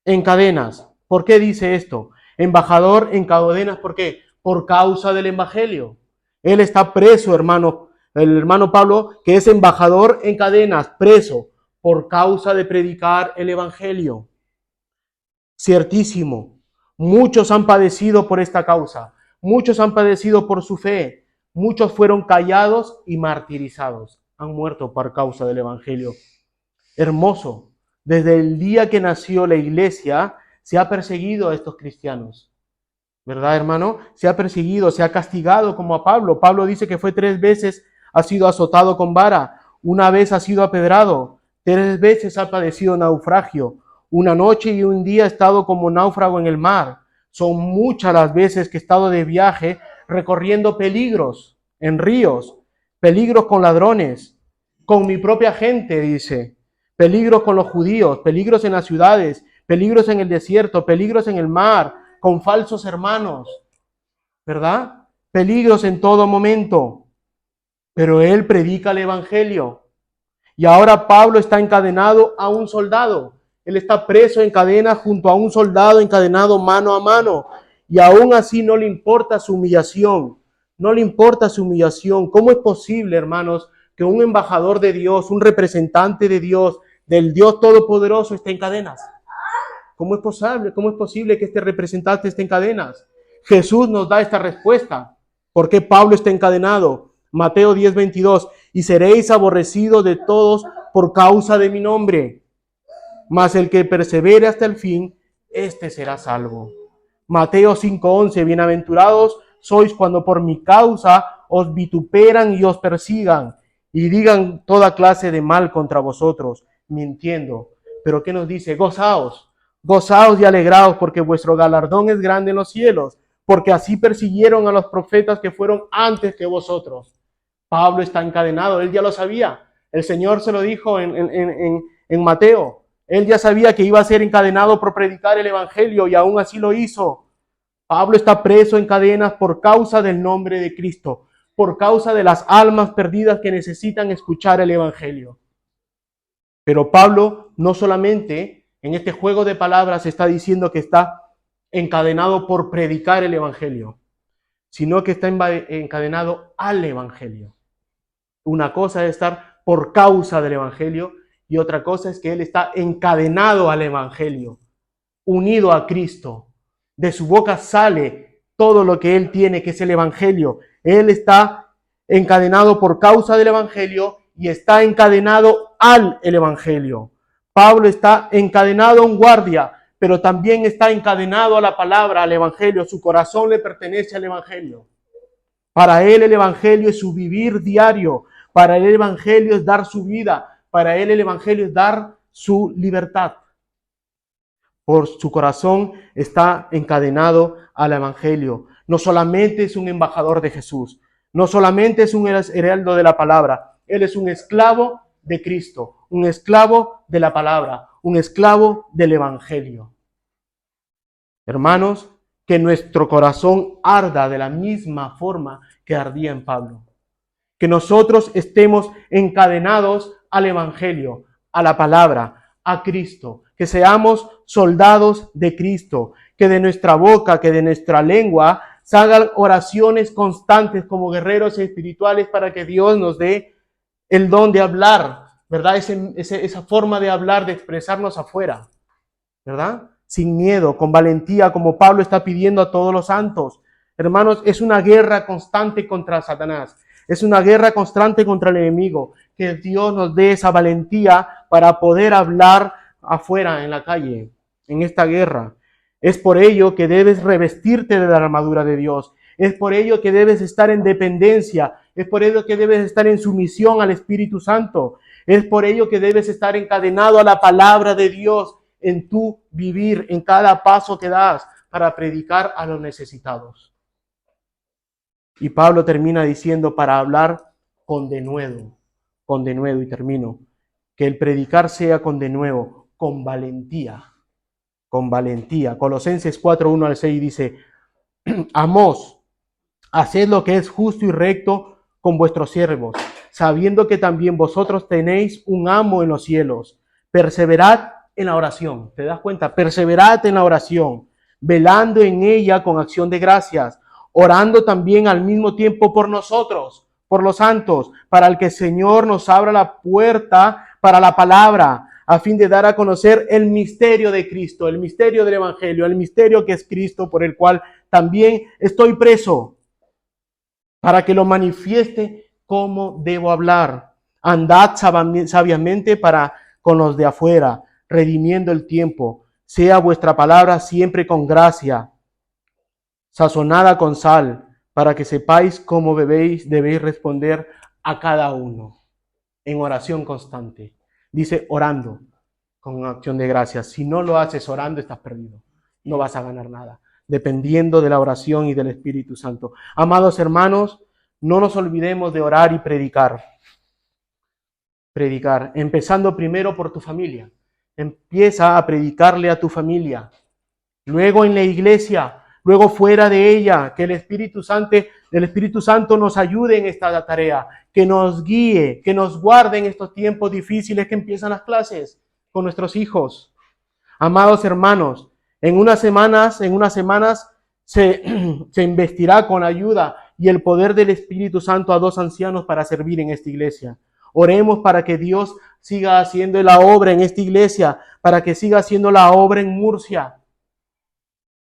En cadenas. ¿Por qué dice esto? Embajador en cadenas, ¿por qué? Por causa del Evangelio. Él está preso, hermano. El hermano Pablo, que es embajador en cadenas, preso, por causa de predicar el Evangelio. Ciertísimo. Muchos han padecido por esta causa, muchos han padecido por su fe, muchos fueron callados y martirizados, han muerto por causa del Evangelio. Hermoso, desde el día que nació la iglesia se ha perseguido a estos cristianos. ¿Verdad, hermano? Se ha perseguido, se ha castigado como a Pablo. Pablo dice que fue 3 veces, ha sido azotado con vara, una vez ha sido apedrado, 3 veces ha padecido naufragio, una noche y un día ha estado como náufrago en el mar. Son muchas las veces que he estado de viaje recorriendo peligros en ríos, peligros con ladrones, con mi propia gente, dice, peligros con los judíos, peligros en las ciudades, peligros en el desierto, peligros en el mar, con falsos hermanos, ¿verdad? Peligros en todo momento. Pero él predica el evangelio. Y ahora Pablo está encadenado a un soldado. Él está preso en cadena junto a un soldado encadenado mano a mano. Y aún así no le importa su humillación. No le importa su humillación. ¿Cómo es posible, hermanos, que un embajador de Dios, un representante de Dios, del Dios Todopoderoso, esté en cadenas? ¿Cómo es posible que este representante esté en cadenas? Jesús nos da esta respuesta. ¿Por qué Pablo está encadenado? Mateo 10:22. Y seréis aborrecidos de todos por causa de mi nombre. Mas el que persevere hasta el fin, éste será salvo. Mateo 5:11. Bienaventurados sois cuando por mi causa os vituperan y os persigan y digan toda clase de mal contra vosotros, mintiendo. Pero ¿qué nos dice? Gozaos. Gozaos y alegraos, porque vuestro galardón es grande en los cielos, porque así persiguieron a los profetas que fueron antes que vosotros. Pablo está encadenado, él ya lo sabía. El Señor se lo dijo en Mateo. Él ya sabía que iba a ser encadenado por predicar el evangelio y aún así lo hizo. Pablo está preso en cadenas por causa del nombre de Cristo, por causa de las almas perdidas que necesitan escuchar el evangelio. Pero Pablo no solamente en este juego de palabras está diciendo que está encadenado por predicar el evangelio, sino que está encadenado al evangelio. Una cosa es estar por causa del evangelio y otra cosa es que él está encadenado al evangelio, unido a Cristo. De su boca sale todo lo que él tiene, que es el evangelio. Él está encadenado por causa del evangelio y está encadenado al evangelio. Pablo está encadenado a un guardia, pero también está encadenado a la palabra, al evangelio. Su corazón le pertenece al evangelio. Para él el evangelio es su vivir diario. Para él el evangelio es dar su vida. Para él el evangelio es dar su libertad. Por su corazón está encadenado al evangelio. No solamente es un embajador de Jesús, no solamente es un heraldo de la palabra, él es un esclavo de Cristo, un esclavo de la palabra, un esclavo del evangelio. Hermanos, que nuestro corazón arda de la misma forma que ardía en Pablo. Que nosotros estemos encadenados al evangelio, a la palabra, a Cristo. Que seamos soldados de Cristo. Que de nuestra boca, que de nuestra lengua salgan oraciones constantes como guerreros espirituales para que Dios nos dé el don de hablar, ¿verdad? Esa forma de hablar, de expresarnos afuera, ¿verdad? Sin miedo, con valentía, como Pablo está pidiendo a todos los santos. Hermanos, es una guerra constante contra Satanás. Es una guerra constante contra el enemigo. Que Dios nos dé esa valentía para poder hablar afuera, en la calle, en esta guerra. Es por ello que debes revestirte de la armadura de Dios. Es por ello que debes estar en dependencia. Es por ello que debes estar en sumisión al Espíritu Santo. Es por ello que debes estar encadenado a la palabra de Dios en tu vivir, en cada paso que das para predicar a los necesitados. Y Pablo termina diciendo para hablar con denuedo, y termino, que el predicar sea con denuedo, con valentía. Colosenses 4:1-6 dice, Amos, haced lo que es justo y recto con vuestros siervos, sabiendo que también vosotros tenéis un amo en los cielos. Perseverad en la oración. ¿Te das cuenta? Perseverad en la oración, velando en ella con acción de gracias, orando también al mismo tiempo por nosotros, por los santos, para el que el Señor nos abra la puerta para la palabra, a fin de dar a conocer el misterio de Cristo, el misterio del Evangelio, el misterio que es Cristo, por el cual también estoy preso, para que lo manifieste cómo debo hablar. Andad sabiamente para con los de afuera, redimiendo el tiempo. Sea vuestra palabra siempre con gracia, sazonada con sal, para que sepáis cómo debéis responder a cada uno en oración constante. Dice orando con acción de gracias. Si no lo haces orando, estás perdido. No vas a ganar nada, dependiendo de la oración y del Espíritu Santo. Amados hermanos, no nos olvidemos de orar y predicar. Predicar, empezando primero por tu familia. Empieza a predicarle a tu familia. Luego en la iglesia, luego fuera de ella, que el Espíritu Santo nos ayude en esta tarea, que nos guíe, que nos guarde en estos tiempos difíciles que empiezan las clases con nuestros hijos. Amados hermanos, en unas semanas se investirá con ayuda y el poder del Espíritu Santo a 2 ancianos para servir en esta iglesia. Oremos para que Dios siga haciendo la obra en esta iglesia, para que siga haciendo la obra en Murcia.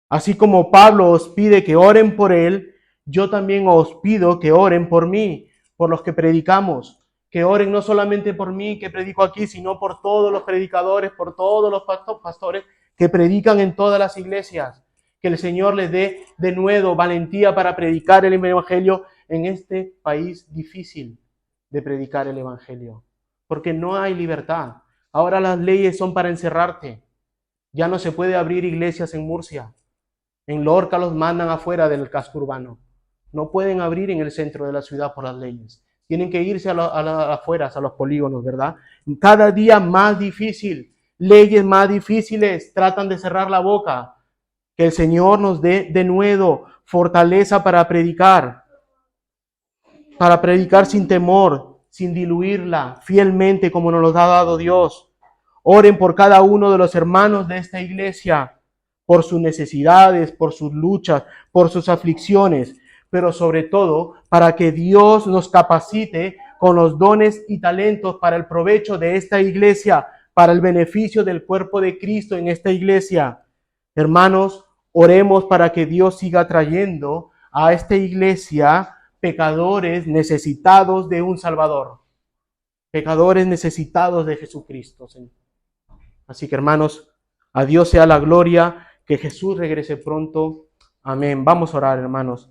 Así como Pablo os pide que oren por él, yo también os pido que oren por mí, por los que predicamos. Que oren no solamente por mí que predico aquí, sino por todos los predicadores, por todos los pastores que predican en todas las iglesias. Que el Señor les dé de nuevo valentía para predicar el Evangelio en este país difícil de predicar el Evangelio. Porque no hay libertad. Ahora las leyes son para encerrarte. Ya no se puede abrir iglesias en Murcia. En Lorca los mandan afuera del casco urbano. No pueden abrir en el centro de la ciudad por las leyes. Tienen que irse a las afueras, a los polígonos, ¿verdad? Cada día más difícil. Leyes más difíciles tratan de cerrar la boca. Que el Señor nos dé de nuevo fortaleza para predicar sin temor, sin diluirla, fielmente como nos lo ha dado Dios. Oren por cada uno de los hermanos de esta iglesia, por sus necesidades, por sus luchas, por sus aflicciones, pero sobre todo para que Dios nos capacite con los dones y talentos para el provecho de esta iglesia, para el beneficio del cuerpo de Cristo en esta iglesia. Hermanos, oremos para que Dios siga trayendo a esta iglesia pecadores necesitados de un Salvador, pecadores necesitados de Jesucristo. Así que, hermanos, a Dios sea la gloria, que Jesús regrese pronto. Amén. Vamos a orar, hermanos.